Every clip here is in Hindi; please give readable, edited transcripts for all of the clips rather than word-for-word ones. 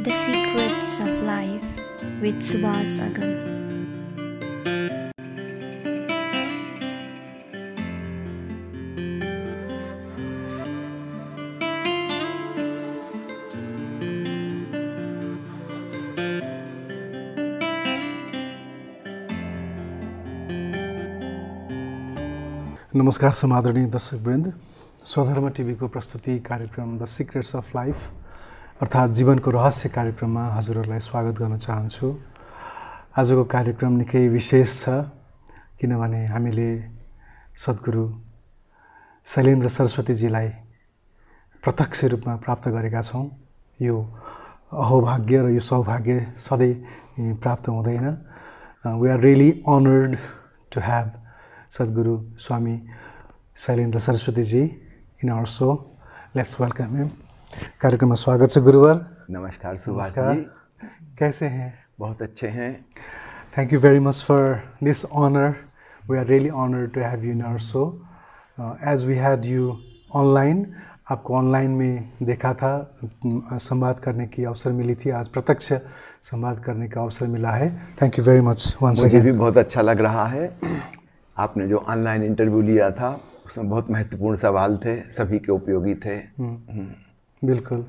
The Secrets of Life with Subhas Agam. नमस्कार समादरणीय दर्शकवृन्द, स्वधर्म टिभीको प्रस्तुति कार्यक्रम द सिक्रेट्स अफ लाइफ अर्थात् जीवनको रहस्य कार्यक्रममा हजुरहरूलाई स्वागत गर्न चाहन्छु। आजको कार्यक्रम निकै विशेष छ किनभने हामीले सद्गुरु शैलेन्द्र सरस्वतीजीलाई प्रत्यक्ष रूपमा प्राप्त गरेका छौँ। यो अहोभाग्य र यो सौभाग्य सधैँ प्राप्त हुँदैन। We are really honoured to have Sadhguru Swami Shailendra Saraswati ji in our show. Let's welcome him. कार्यक्रम में स्वागत है गुरुवर। नमस्कार सुभाष जी, कैसे हैं? बहुत अच्छे हैं। Thank you very much for this honor. We are really honored to have you in our show. As we had you online, आपको ऑनलाइन में देखा था, संवाद करने की अवसर मिली थी। आज प्रत्यक्ष संवाद करने का अवसर मिला है। Thank you very much once again. मुझे भी बहुत अच्छा लग रहा है। आपने जो ऑनलाइन इंटरव्यू लिया था उसमें बहुत महत्वपूर्ण सवाल थे, सभी के उपयोगी थे। बिल्कुल।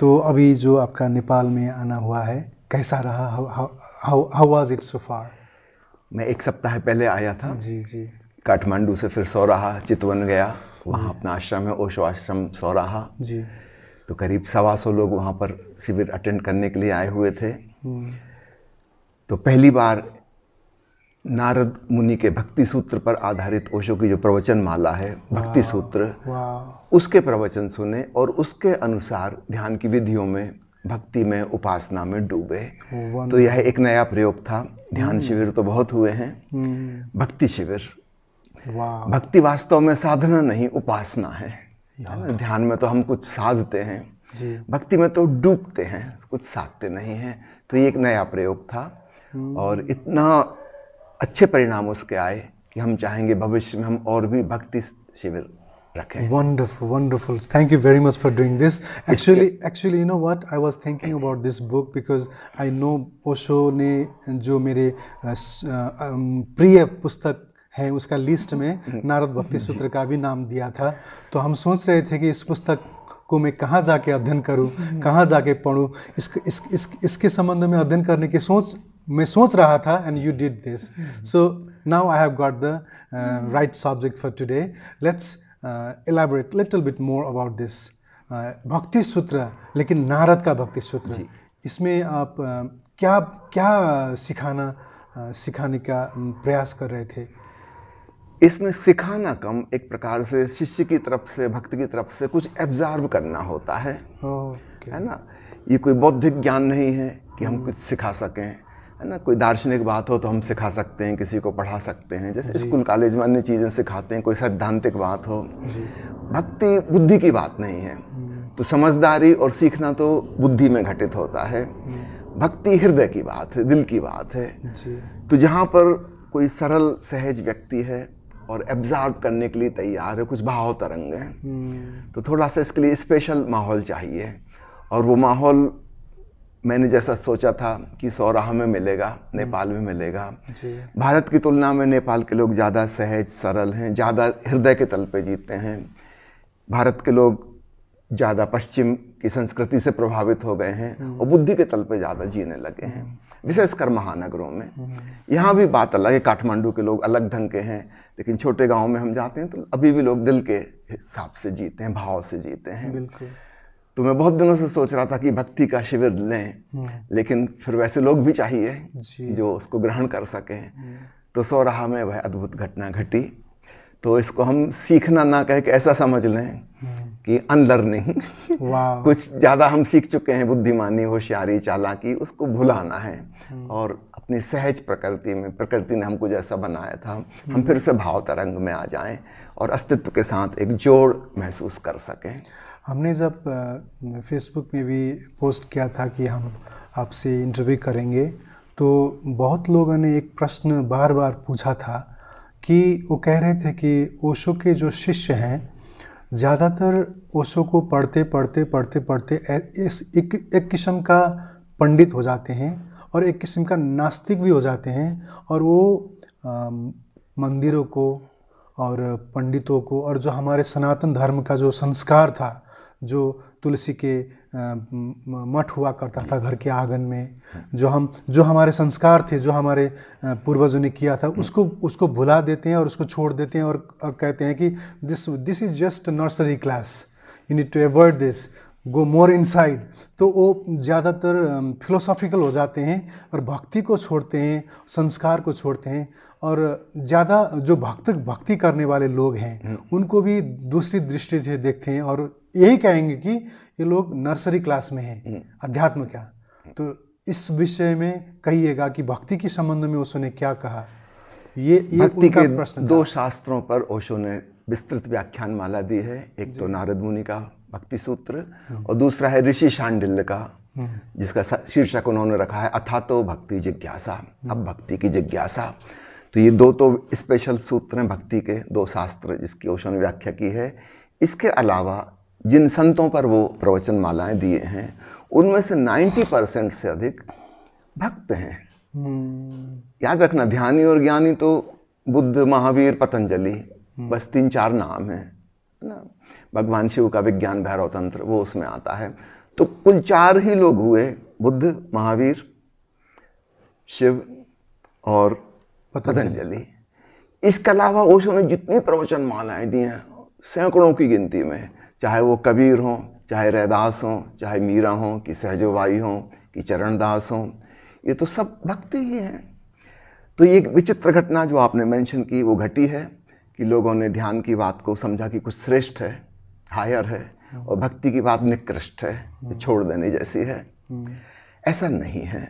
तो अभी जो आपका नेपाल में आना हुआ है, कैसा रहा? हाउ वाज इट सो फार? मैं एक सप्ताह पहले आया था। जी जी। काठमांडू से फिर सौराहा चितवन गया, वहाँ अपना आश्रम है ओशो आश्रम सौराहा जी। तो करीब 125 लोग वहाँ पर शिविर अटेंड करने के लिए आए हुए थे। तो पहली बार नारद मुनि के भक्ति सूत्र पर आधारित ओशो की जो प्रवचन माला है, भक्ति सूत्र, उसके प्रवचन सुने और उसके अनुसार ध्यान की विधियों में, भक्ति में, उपासना में डूबे। तो यह एक नया प्रयोग था। ध्यान शिविर तो बहुत हुए हैं, भक्ति शिविर। भक्ति वास्तव में साधना नहीं, उपासना है। ध्यान में तो हम कुछ साधते हैं, भक्ति में तो डूबते हैं, कुछ साधते नहीं हैं। तो ये एक नया प्रयोग था और इतना अच्छे परिणाम उसके आए कि हम चाहेंगे भविष्य में हम और भी भक्ति शिविर रखें। Wonderful, wonderful. Thank you very much for doing this. Actually, you know what? I was thinking about this book because I know Osho ने जो मेरे प्रिय पुस्तक है उसका लिस्ट में नारद भक्ति सूत्र का भी नाम दिया था। तो हम सोच रहे थे कि इस पुस्तक को मैं कहाँ जाके अध्ययन करूँ, कहाँ जाके पढ़ूँ। इसके संबंध में अध्ययन करने की मैं सोच रहा था, and you did this. So now I have got the right subject for today. Let's elaborate little bit more about this भक्ति सूत्र, लेकिन नारद का भक्ति सूत्र। इसमें आप क्या सिखाने का प्रयास कर रहे थे? इसमें सिखाना कम, एक प्रकार से शिष्य की तरफ से, भक्त की तरफ से कुछ एब्जॉर्ब करना होता है। है ना? ये कोई बौद्धिक ज्ञान नहीं है कि हम कुछ सिखा सकें, है ना? कोई दार्शनिक बात हो तो हम सिखा सकते हैं, किसी को पढ़ा सकते हैं, जैसे स्कूल कॉलेज में अन्य चीज़ें सिखाते हैं। कोई सैद्धांतिक बात हो, भक्ति बुद्धि की बात नहीं है। तो समझदारी और सीखना तो बुद्धि में घटित होता है, भक्ति हृदय की बात है, दिल की बात है। तो जहाँ पर कोई सरल सहज व्यक्ति है और एब्जॉर्ब करने के लिए तैयार है, कुछ भाव तरंग है, तो थोड़ा सा इसके लिए स्पेशल माहौल चाहिए। और वो माहौल मैंने जैसा सोचा था कि सौराहा में मिलेगा, नेपाल में मिलेगा। भारत की तुलना में नेपाल के लोग ज़्यादा सहज सरल हैं, ज़्यादा हृदय के तल पे जीते हैं। भारत के लोग ज़्यादा पश्चिम की संस्कृति से प्रभावित हो गए हैं और बुद्धि के तल पे ज़्यादा जीने लगे हैं, विशेषकर महानगरों में। यहाँ भी बात अलग है, काठमांडू के लोग अलग ढंग के हैं, लेकिन छोटे गाँव में हम जाते हैं तो अभी भी लोग दिल के हिसाब से जीते हैं, भाव से जीते हैं। बिल्कुल। तो मैं बहुत दिनों से सोच रहा था कि भक्ति का शिविर लें, लेकिन फिर वैसे लोग भी चाहिए जो उसको ग्रहण कर सकें। तो सौराहा में वह अद्भुत घटना घटी। तो इसको हम सीखना ना कह के ऐसा समझ लें कि अनलर्निंग कुछ ज़्यादा हम सीख चुके हैं, बुद्धिमानी, होशियारी, चालाकी, उसको भुलाना है और अपनी सहज प्रकृति में, प्रकृति ने हमको जैसा बनाया था, हम फिर से भाव तरंग में आ जाएं और अस्तित्व के साथ एक जोड़ महसूस कर सकें। हमने जब फेसबुक में भी पोस्ट किया था कि हम आपसे इंटरव्यू करेंगे, तो बहुत लोगों ने एक प्रश्न बार बार पूछा था कि वो कह रहे थे कि ओशो के जो शिष्य हैं ज़्यादातर ओशो को पढ़ते पढ़ते एक किस्म का पंडित हो जाते हैं और एक किस्म का नास्तिक भी हो जाते हैं, और वो मंदिरों को और पंडितों को और जो हमारे सनातन धर्म का जो संस्कार था, जो तुलसी के मठ हुआ करता था घर के आंगन में, जो हमारे संस्कार थे, जो हमारे पूर्वजों ने किया था, उसको भुला देते हैं और उसको छोड़ देते हैं और कहते हैं कि this is just nursery class, you need to avoid this, go more inside. तो वो ज़्यादातर फिलोसॉफिकल हो जाते हैं और भक्ति को छोड़ते हैं, संस्कार को छोड़ते हैं, और ज़्यादा जो भक्ति करने वाले लोग हैं उनको भी दूसरी दृष्टि से देखते हैं और यही कहेंगे कि ये लोग नर्सरी क्लास में हैं, अध्यात्म क्या। तो इस विषय में कहिएगा कि भक्ति के संबंध में ओशो ने क्या कहा। ये भक्ति के प्रश्न दो शास्त्रों पर ओशो ने विस्तृत व्याख्यान माला दी है। एक तो नारद मुनि का भक्ति सूत्र और दूसरा है ऋषि शांडिल्य का, जिसका शीर्षक उन्होंने रखा है अथातो भक्ति जिज्ञासा, अब भक्ति की जिज्ञासा। तो ये दो तो स्पेशल सूत्र हैं भक्ति के, दो शास्त्र जिसकी ओशो ने व्याख्या की है। इसके अलावा जिन संतों पर वो प्रवचन मालाएं दिए हैं उनमें से 90% से अधिक भक्त हैं। याद रखना, ध्यानी और ज्ञानी तो बुद्ध, महावीर, पतंजलि, बस 3-4 नाम हैं ना। भगवान शिव का विज्ञान भैरव तंत्र वो उसमें आता है। तो कुल 4 ही लोग हुए, बुद्ध, महावीर, शिव और पतंजलि। इसके अलावा ओशो ने जितनी प्रवचन मालाएं दी हैं सैकड़ों की गिनती में, चाहे वो कबीर हों, चाहे रैदास हों, चाहे मीरा हों, कि सहजोबाई हों, कि चरणदास हों, ये तो सब भक्ति ही हैं। तो ये एक विचित्र घटना जो आपने मेंशन की वो घटी है कि लोगों ने ध्यान की बात को समझा कि कुछ श्रेष्ठ है, हायर है, और भक्ति की बात निकृष्ट है, छोड़ देने जैसी है। ऐसा नहीं है।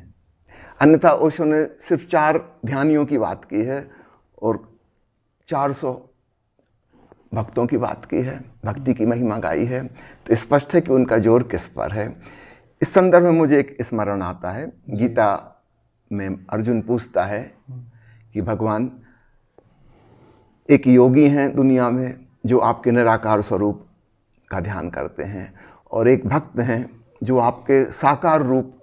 अन्यथा ओशो ने सिर्फ 4 ध्यानियों की बात की है और 400 भक्तों की बात की है, भक्ति की महिमा गाई है। तो स्पष्ट है कि उनका जोर किस पर है। इस संदर्भ में मुझे एक स्मरण आता है, गीता में अर्जुन पूछता है कि भगवान, एक योगी हैं दुनिया में जो आपके निराकार स्वरूप का ध्यान करते हैं, और एक भक्त हैं जो आपके साकार रूप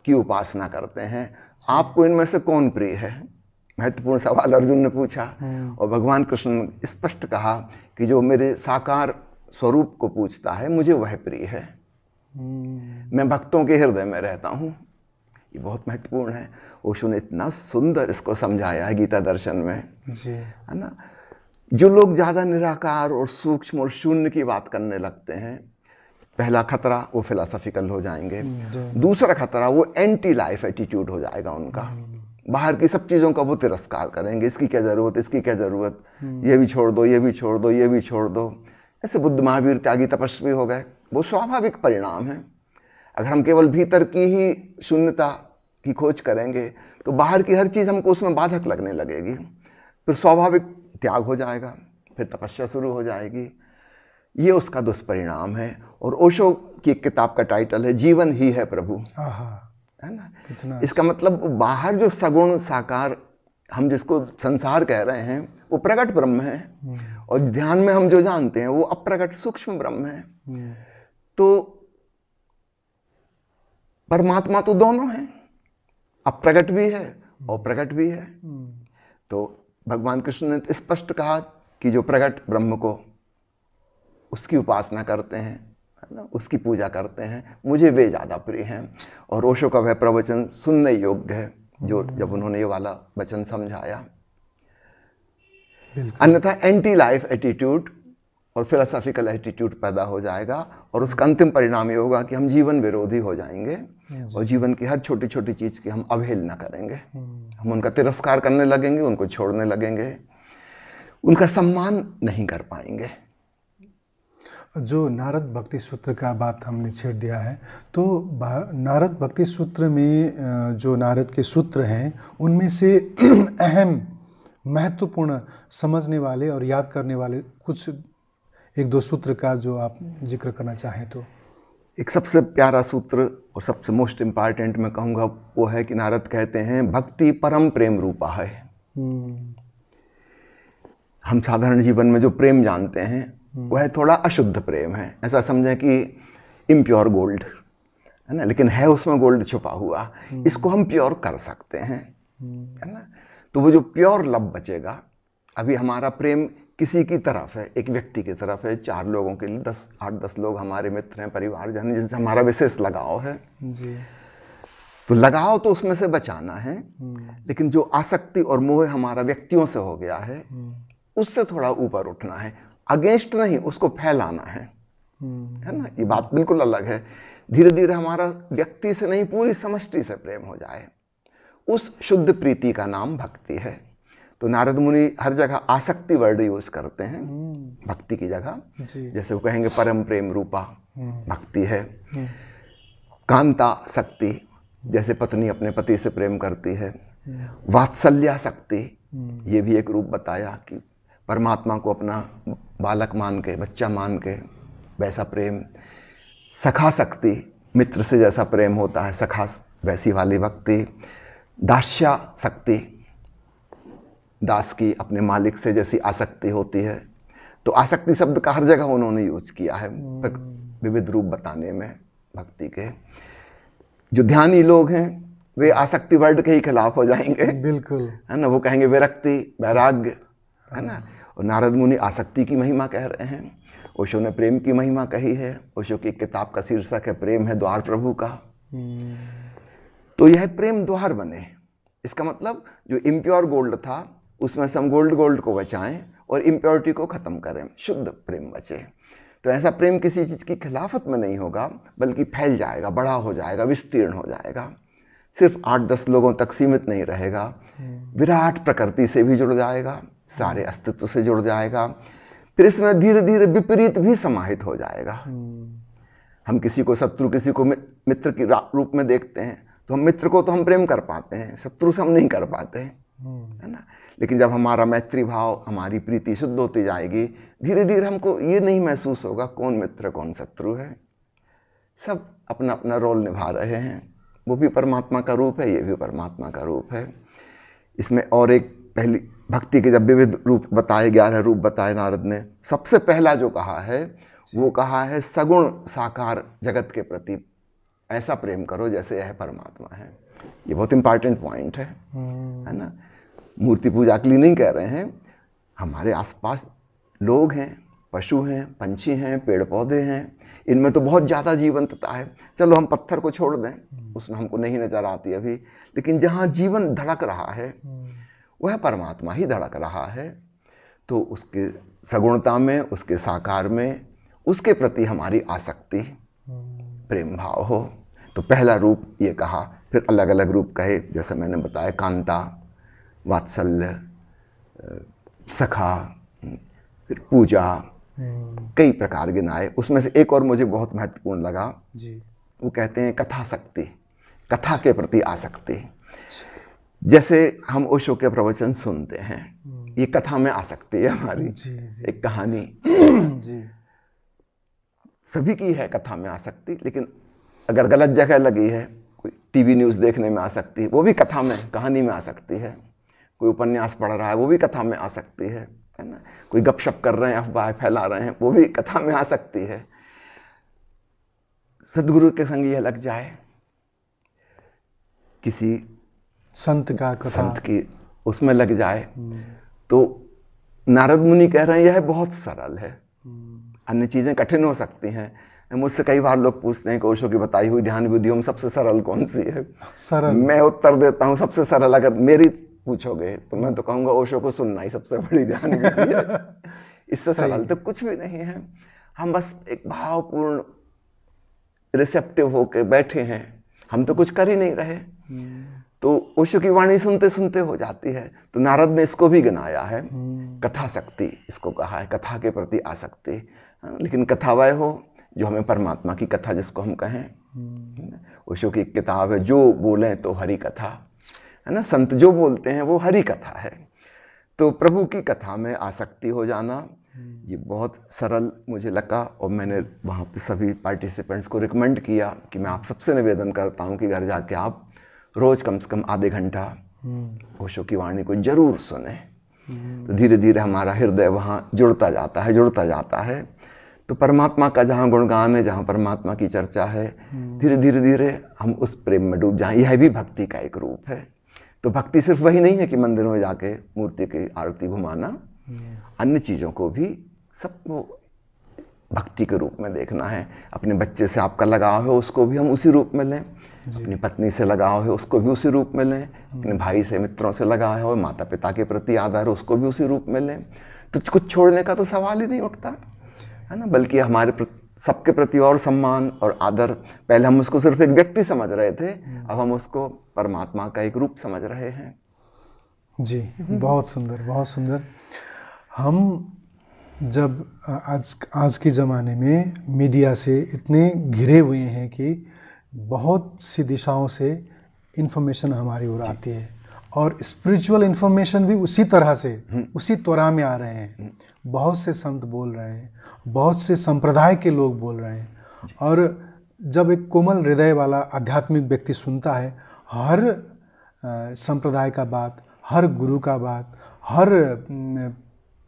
की उपासना करते हैं, आपको इनमें से कौन प्रिय है? महत्वपूर्ण सवाल अर्जुन ने पूछा। और भगवान कृष्ण ने स्पष्ट कहा कि जो मेरे साकार स्वरूप को पूछता है मुझे वह प्रिय है। मैं भक्तों के हृदय में रहता हूँ। ये बहुत महत्वपूर्ण है। ओशो ने इतना सुंदर इसको समझाया है गीता दर्शन में जी, है ना। जो लोग ज़्यादा निराकार और सूक्ष्म और शून्य की बात करने लगते हैं, पहला खतरा वो फिलोसॉफिकल हो जाएंगे। दूसरा खतरा वो एंटी लाइफ एटीट्यूड हो जाएगा उनका। बाहर की सब चीज़ों का वो तिरस्कार करेंगे, इसकी क्या ज़रूरत, इसकी क्या ज़रूरत, ये भी छोड़ दो, ये भी छोड़ दो, ये भी छोड़ दो। ऐसे बुद्ध, महावीर त्यागी तपस्वी हो गए। वो स्वाभाविक परिणाम है। अगर हम केवल भीतर की ही शून्यता की खोज करेंगे तो बाहर की हर चीज़ हमको उसमें बाधक लगने लगेगी, फिर स्वाभाविक त्याग हो जाएगा, फिर तपस्या शुरू हो जाएगी। ये उसका दुष्परिणाम है। और ओशो की एक किताब का टाइटल है जीवन ही है प्रभु, है ना। इसका मतलब बाहर जो सगुण साकार हम जिसको संसार कह रहे हैं वो प्रकट ब्रह्म है, और ध्यान में हम जो जानते हैं वो अप्रकट सूक्ष्म ब्रह्म है। तो परमात्मा तो दोनों है, अप्रकट भी है और प्रकट भी है। तो भगवान कृष्ण ने स्पष्ट कहा कि जो प्रकट ब्रह्म को उसकी उपासना करते हैं, है ना, उसकी पूजा करते हैं, मुझे वे ज़्यादा प्रिय हैं। और ओशो का वह प्रवचन सुनने योग्य है जो जब उन्होंने ये वाला वचन समझाया। अन्यथा एंटी लाइफ एटीट्यूड और फिलोसॉफिकल एटीट्यूड पैदा हो जाएगा, और उसका अंतिम परिणाम ये होगा कि हम जीवन विरोधी हो जाएंगे और जीवन की हर छोटी छोटी चीज़ की हम अवहेलना करेंगे। हम उनका तिरस्कार करने लगेंगे, उनको छोड़ने लगेंगे, उनका सम्मान नहीं कर पाएंगे। जो नारद भक्ति सूत्र का बात हमने छेड़ दिया है, तो नारद भक्ति सूत्र में जो नारद के सूत्र हैं उनमें से अहम महत्वपूर्ण समझने वाले और याद करने वाले कुछ 1-2 सूत्र का जो आप जिक्र करना चाहें तो। एक सबसे प्यारा सूत्र और सबसे मोस्ट इम्पॉर्टेंट मैं कहूँगा वो है कि नारद कहते हैं भक्ति परम प्रेम रूपा है। हम साधारण जीवन में जो प्रेम जानते हैं वह थोड़ा अशुद्ध प्रेम है। ऐसा समझें कि इम्प्योर गोल्ड, है ना, लेकिन है उसमें गोल्ड छुपा हुआ, इसको हम प्योर कर सकते हैं, है ना। तो वो जो प्योर लव बचेगा, अभी हमारा प्रेम किसी की तरफ है, एक व्यक्ति की तरफ है, 4 लोगों के लिए, 8-10 लोग हमारे मित्र हैं, परिवारजन जिनसे हमारा विशेष लगाव है जी। तो लगाव तो उसमें से बचाना है, लेकिन जो आसक्ति और मोह हमारा व्यक्तियों से हो गया है, उससे थोड़ा ऊपर उठना है, अगेंस्ट नहीं, उसको फैलाना है ना। ये बात बिल्कुल अलग है। धीरे धीरे हमारा व्यक्ति से नहीं, पूरी समष्टि से प्रेम हो जाए, उस शुद्ध प्रीति का नाम भक्ति है। तो नारद मुनि हर जगह आसक्ति वर्ड यूज करते हैं भक्ति की जगह, जैसे वो कहेंगे परम प्रेम रूपा भक्ति है। कांता शक्ति, जैसे पत्नी अपने पति से प्रेम करती है। वात्सल्या शक्ति, ये भी एक रूप बताया कि परमात्मा को अपना बालक मान के, बच्चा मान के वैसा प्रेम। सखा शक्ति, मित्र से जैसा प्रेम होता है सखा वैसी वाली भक्ति। दास्या शक्ति, दास की अपने मालिक से जैसी आसक्ति होती है। तो आसक्ति शब्द का हर जगह उन्होंने यूज किया है विविध रूप बताने में भक्ति के। जो ध्यानी लोग हैं वे आसक्ति वर्ड के ही खिलाफ हो जाएंगे, बिल्कुल, है ना। वो कहेंगे विरक्ति, वैराग्य, है ना। और नारद मुनि आसक्ति की महिमा कह रहे हैं। ओशो ने प्रेम की महिमा कही है। ओशो की किताब का शीर्षक है प्रेम है द्वार प्रभु का। तो यह प्रेम द्वार बने, इसका मतलब जो इम्प्योर गोल्ड था उसमें से हम गोल्ड को बचाएं और इम्प्योरिटी को खत्म करें, शुद्ध प्रेम बचे। तो ऐसा प्रेम किसी चीज़ की खिलाफत में नहीं होगा, बल्कि फैल जाएगा, बड़ा हो जाएगा, विस्तीर्ण हो जाएगा, सिर्फ 8-10 लोगों तक सीमित नहीं रहेगा, विराट प्रकृति से भी जुड़ जाएगा, सारे अस्तित्व से जुड़ जाएगा। फिर इसमें धीरे धीरे विपरीत भी समाहित हो जाएगा। हम किसी को शत्रु, किसी को मित्र के रूप में देखते हैं, तो हम मित्र को तो हम प्रेम कर पाते हैं, शत्रु से हम नहीं कर पाते, है ना। लेकिन जब हमारा मैत्री भाव, हमारी प्रीति शुद्ध होती जाएगी, धीरे धीरे हमको ये नहीं महसूस होगा कौन मित्र कौन शत्रु है, सब अपना अपना रोल निभा रहे हैं। वो भी परमात्मा का रूप है, ये भी परमात्मा का रूप है। इसमें और एक पहली भक्ति के जब विविध रूप बताए, 11 रूप बताए नारद ने, सबसे पहला जो कहा है वो कहा है सगुण साकार जगत के प्रति ऐसा प्रेम करो जैसे यह परमात्मा है। ये बहुत इंपॉर्टेंट पॉइंट है ना। मूर्ति पूजा के लिए नहीं कह रहे हैं, हमारे आसपास लोग हैं, पशु हैं, पंछी हैं, पेड़ पौधे हैं, इनमें तो बहुत ज़्यादा जीवंतता है। चलो हम पत्थर को छोड़ दें, उसमें हमको नहीं नज़र आती अभी, लेकिन जहाँ जीवन धड़क रहा है वह परमात्मा ही धड़क रहा है। तो उसके सगुणता में, उसके साकार में, उसके प्रति हमारी आसक्ति, प्रेम भाव हो। तो पहला रूप ये कहा, फिर अलग अलग रूप कहे, जैसे मैंने बताया कांता, वात्सल्य, सखा, फिर पूजा, कई प्रकार गिनाए। उसमें से एक और मुझे बहुत महत्वपूर्ण लगा जी। वो कहते हैं कथा शक्ति, कथा के प्रति आसक्ति। जैसे हम ओशो के प्रवचन सुनते हैं, ये कथा में आसक्ति है हमारी जी, जी। एक कहानी जी। सभी की है कथा में आसक्ति, लेकिन अगर गलत जगह लगी है, कोई टीवी न्यूज़ देखने में आसक्ति है, वो भी कथा में, कहानी में आसक्ति है। कोई उपन्यास पढ़ रहा है, वो भी कथा में आसक्ति है ना। कोई गपशप कर रहे हैं, अफवाह फैला रहे हैं, वो भी कथा में आसक्ति है। सदगुरु के संग यह लग जाए, किसी संत का कथा, संत की उसमें लग जाए, तो नारद मुनि कह रहे हैं यह बहुत सरल है। अन्य चीज़ें कठिन हो सकती हैं। मुझसे कई बार लोग पूछते हैं कि ओशो की बताई हुई ध्यान विधियों में सबसे सरल कौन सी है? सरल, मैं उत्तर देता हूँ सबसे सरल अगर मेरी पूछोगे तो मैं तो कहूँगा ओशो को सुनना ही सबसे बड़ी ध्यान विधि है। इससे सरल तो कुछ भी नहीं है। हम बस एक भावपूर्ण रिसेप्टिव होके बैठे हैं, हम तो कुछ कर ही नहीं रहे, तो ओशो की वाणी सुनते सुनते हो जाती है। तो नारद ने इसको भी गिनाया है, कथा शक्ति इसको कहा है, कथा के प्रति आसक्ति। लेकिन कथा वह हो जो हमें परमात्मा की कथा जिसको हम कहें। ओशो की किताब है जो बोले तो हरि कथा, है ना। संत जो बोलते हैं वो हरि कथा है। तो प्रभु की कथा में आसक्ति हो जाना, ये बहुत सरल मुझे लगा। और मैंने वहाँ पे सभी पार्टिसिपेंट्स को रिकमेंड किया कि मैं आप सबसे निवेदन करता हूँ कि घर जाके आप रोज़ कम से कम आधे घंटा ओशो की वाणी को जरूर सुने। तो धीरे धीरे हमारा हृदय वहाँ जुड़ता जाता है। तो परमात्मा का जहाँ गुणगान है, जहाँ परमात्मा की चर्चा है, धीरे धीरे धीरे हम उस प्रेम में डूब जाएं। यह भी भक्ति का एक रूप है। तो भक्ति सिर्फ वही नहीं है कि मंदिरों में जाके मूर्ति की आरती घुमाना, अन्य चीज़ों को भी सबको भक्ति के रूप में देखना है। अपने बच्चे से आपका लगाव है, उसको भी हम उसी रूप में लें। अपनी पत्नी से लगाव है, उसको भी उसी रूप में लें। अपने भाई से, मित्रों से लगाव है, माता पिता के प्रति आदर है, उसको भी उसी रूप में लें। तो कुछ छोड़ने का तो सवाल ही नहीं उठता, है ना। बल्कि हमारे सबके प्रति और सम्मान और आदर, पहले हम उसको सिर्फ एक व्यक्ति समझ रहे थे, अब हम उसको परमात्मा का एक रूप समझ रहे हैं। जी, बहुत सुंदर, बहुत सुंदर। हम जब आज के ज़माने में मीडिया से इतने घिरे हुए हैं कि बहुत सी दिशाओं से इन्फॉर्मेशन हमारी ओर आती है, और स्पिरिचुअल इन्फॉर्मेशन भी उसी तरह से, उसी त्वरा में आ रहे हैं। बहुत से संत बोल रहे हैं, बहुत से संप्रदाय के लोग बोल रहे हैं, और जब एक कोमल हृदय वाला आध्यात्मिक व्यक्ति सुनता है हर संप्रदाय का बात, हर गुरु का बात, हर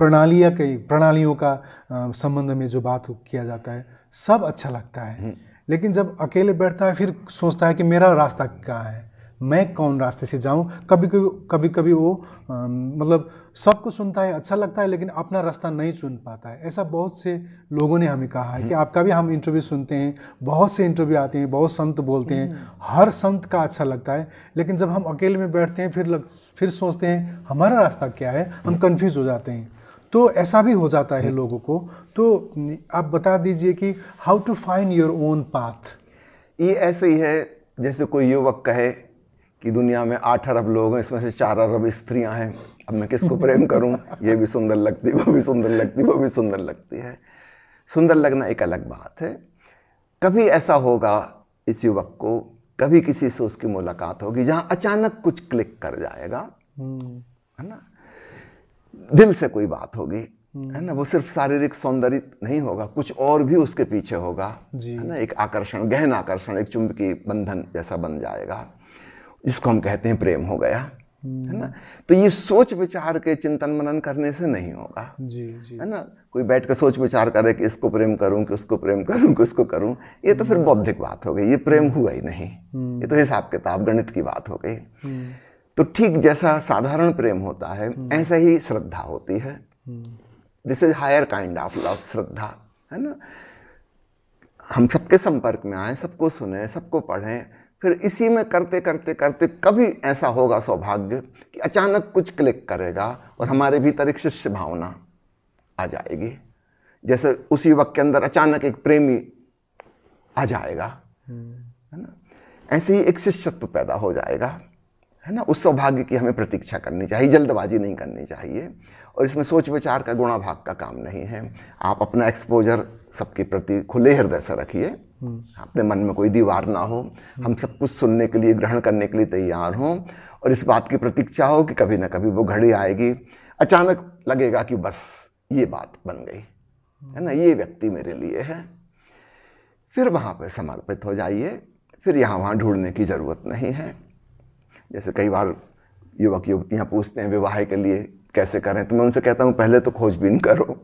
प्रणालियों का संबंध में जो बात किया जाता है, सब अच्छा लगता है। लेकिन जब अकेले बैठता है फिर सोचता है कि मेरा रास्ता कहाँ है, मैं कौन रास्ते से जाऊं। कभी कभी वो मतलब सबको सुनता है, अच्छा लगता है, लेकिन अपना रास्ता नहीं चुन पाता है। ऐसा बहुत से लोगों ने हमें कहा है कि आपका भी हम इंटरव्यू सुनते हैं, बहुत से इंटरव्यू आते हैं, बहुत संत बोलते हैं, हर संत का अच्छा लगता है, लेकिन जब हम अकेले में बैठते हैं फिर सोचते हैं हमारा रास्ता क्या है, हम कन्फ्यूज हो जाते हैं। तो ऐसा भी हो जाता है लोगों को। तो आप बता दीजिए कि how to find your own path. ये ऐसे ही है जैसे कोई युवक कहे कि दुनिया में 8 अरब लोग हैं, इसमें से 4 अरब स्त्रियां हैं, अब मैं किसको प्रेम करूं? ये भी सुंदर लगती, वो भी सुंदर लगती, वो भी सुंदर लगती है। सुंदर लगना एक अलग बात है। कभी ऐसा होगा इस युवक को, कभी किसी से उसकी मुलाकात होगी जहां अचानक कुछ क्लिक कर जाएगा, है ना। दिल से कोई बात होगी, है ना। वो सिर्फ शारीरिक सौंदर्य नहीं होगा, कुछ और भी उसके पीछे होगा, है ना। एक आकर्षण, गहन आकर्षण, एक चुंबकीय बंधन जैसा बन जाएगा, जिसको हम कहते हैं प्रेम हो गया, है ना। तो ये सोच विचार के चिंतन मनन करने से नहीं होगा, जी, है ना। कोई बैठ कर सोच विचार करे कि इसको प्रेम करूं, कि उसको प्रेम करूं, कि उसको करूं, ये तो फिर बौद्धिक बात हो गई, ये प्रेम हुआ ही नहीं, ये तो हिसाब किताब गणित की बात हो गई। तो ठीक जैसा साधारण प्रेम होता है, ऐसे ही श्रद्धा होती है। This is higher kind of love, श्रद्धा, है ना। हम सबके संपर्क में आए, सबको सुने, सबको पढ़ें, फिर इसी में करते करते करते कभी ऐसा होगा सौभाग्य कि अचानक कुछ क्लिक करेगा और हमारे भीतर एक शिष्य भावना आ जाएगी। जैसे उस युवक के अंदर अचानक एक प्रेमी आ जाएगा, है ना। ऐसे ही एक शिष्यत्व पैदा हो जाएगा, है ना। उस सौभाग्य की हमें प्रतीक्षा करनी चाहिए, जल्दबाजी नहीं करनी चाहिए। और इसमें सोच विचार का गुणा भाग का काम नहीं है। आप अपना एक्सपोजर सबके प्रति खुले हृदय से रखिए, अपने मन में कोई दीवार ना हो, हम सब कुछ सुनने के लिए, ग्रहण करने के लिए तैयार हों, और इस बात की प्रतीक्षा हो कि कभी ना कभी वो घड़ी आएगी, अचानक लगेगा कि बस ये बात बन गई, है ना, ये व्यक्ति मेरे लिए है। फिर वहाँ पे समर्पित हो जाइए, फिर यहाँ वहाँ ढूंढने की ज़रूरत नहीं है। जैसे कई बार युवक युवतियाँ पूछते हैं विवाह के लिए कैसे करें, तो मैं उनसे कहता हूँ पहले तो खोजबीन करो,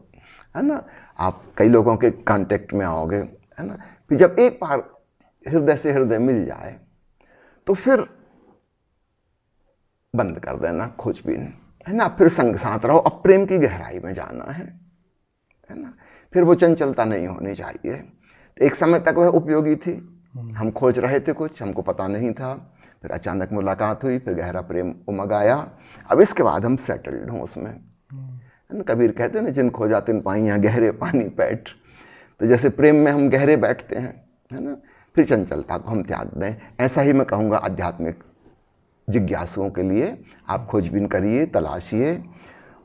है ना। आप कई लोगों के कांटेक्ट में आओगे, है ना। फिर जब एक बार हृदय से हृदय मिल जाए तो फिर बंद कर देना खोजबीन, है ना। फिर संग साथ रहो, अब प्रेम की गहराई में जाना है ना। फिर वो चंचलता नहीं होनी चाहिए। तो एक समय तक वह उपयोगी थी, हम खोज रहे थे कुछ, हमको पता नहीं था, फिर अचानक मुलाकात हुई, फिर गहरा प्रेम उमग आया। अब इसके बाद हम सेटल्ड हों उसमें, है ना। कबीर कहते हैं ना, जिन खोजा तिन पाइयाँ गहरे पानी बैठ। तो जैसे प्रेम में हम गहरे बैठते हैं, है ना, फिर चंचलता को हम त्याग दें। ऐसा ही मैं कहूँगा आध्यात्मिक जिज्ञासुओं के लिए, आप खोजबीन करिए, तलाशिए,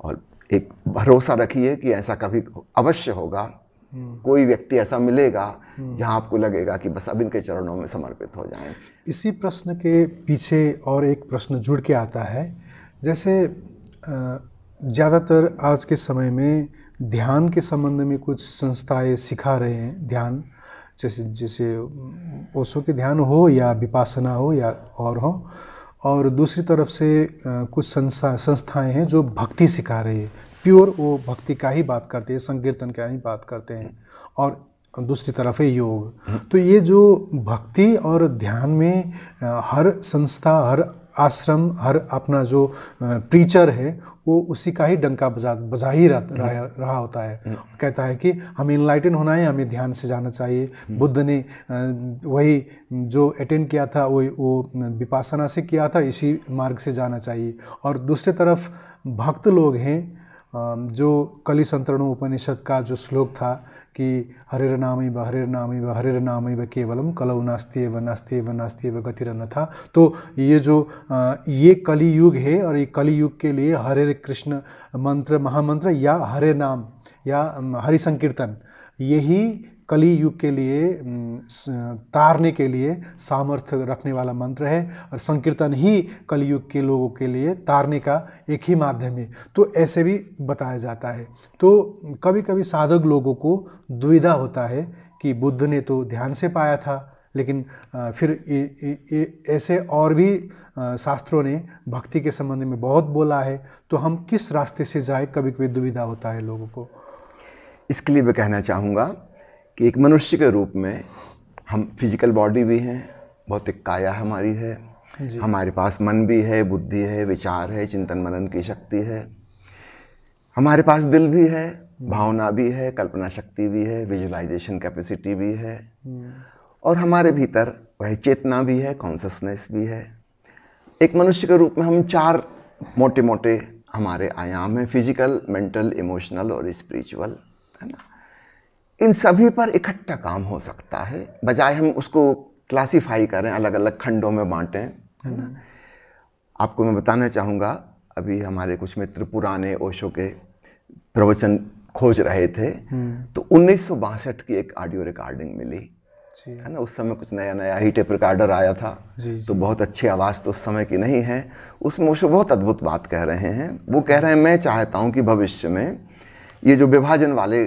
और एक भरोसा रखिए कि ऐसा कभी अवश्य होगा, कोई व्यक्ति ऐसा मिलेगा जहां आपको लगेगा कि बस अब इनके चरणों में समर्पित हो जाएं। इसी प्रश्न के पीछे और एक प्रश्न जुड़ के आता है। जैसे ज़्यादातर आज के समय में ध्यान के संबंध में कुछ संस्थाएं सिखा रहे हैं, ध्यान जैसे ओशो के ध्यान हो या विपासना हो या और हो, और दूसरी तरफ से कुछ संस्थाएं हैं जो भक्ति सिखा रही है, प्योर वो भक्ति का ही बात करते हैं, संकीर्तन का ही बात करते हैं, और दूसरी तरफ है योग। तो ये जो भक्ति और ध्यान में हर संस्था, हर आश्रम, हर अपना जो प्रीचर है वो उसी का ही डंका बजा ही रहा होता है। कहता है कि हमें इनलाइटन होना है, हमें ध्यान से जाना चाहिए। बुद्ध ने वही जो अटेंड किया था वो विपासना से किया था, इसी मार्ग से जाना चाहिए। और दूसरी तरफ भक्त लोग हैं, जो कलि संतरणों उपनिषद का जो श्लोक था कि हरेर नामैव हरेर नामैव हरेर नामैव केवलम कलौ नास्त्येव नास्त्येव नास्त्येव गतिरन्यथा। तो ये जो ये कलि युग है, और ये कलि युग के लिए हरे कृष्ण मंत्र, महामंत्र या हरे नाम या हरि संकीर्तन, यही कलि युग के लिए तारने के लिए सामर्थ्य रखने वाला मंत्र है, और संकीर्तन ही कलि युग के लोगों के लिए तारने का एक ही माध्यम है। तो ऐसे भी बताया जाता है। तो कभी कभी साधक लोगों को दुविधा होता है कि बुद्ध ने तो ध्यान से पाया था, लेकिन फिर ऐसे और भी शास्त्रों ने भक्ति के संबंध में बहुत बोला है, तो हम किस रास्ते से जाए, कभी कभी दुविधा होता है लोगों को। इसके लिए मैं कहना चाहूँगा कि एक मनुष्य के रूप में हम फिजिकल बॉडी भी हैं, भौतिक काया हमारी है, हमारे पास मन भी है, बुद्धि है, विचार है, चिंतन मनन की शक्ति है, हमारे पास दिल भी है, भावना भी है, कल्पना शक्ति भी है, विजुअलाइजेशन कैपेसिटी भी है, और हमारे भीतर वह चेतना भी है, कॉन्शसनेस भी है। एक मनुष्य के रूप में हम 4 मोटे मोटे हमारे आयाम हैं, फिजिकल, मेंटल, इमोशनल और स्पिरिचुअल, है ना। इन सभी पर इकट्ठा काम हो सकता है, बजाय हम उसको क्लासिफाई करें, अलग अलग खंडों में बांटें, है ना। आपको मैं बताना चाहूँगा, अभी हमारे कुछ मित्र पुराने ओशो के प्रवचन खोज रहे थे, तो 1962 की एक ऑडियो रिकॉर्डिंग मिली, है ना। उस समय कुछ नया नया ही टेप रिकॉर्डर आया था, तो बहुत अच्छी आवाज़ तो उस समय की नहीं है। उसमें ओशो बहुत अद्भुत बात कह रहे हैं। वो कह रहे हैं, मैं चाहता हूँ कि भविष्य में ये जो विभाजन वाले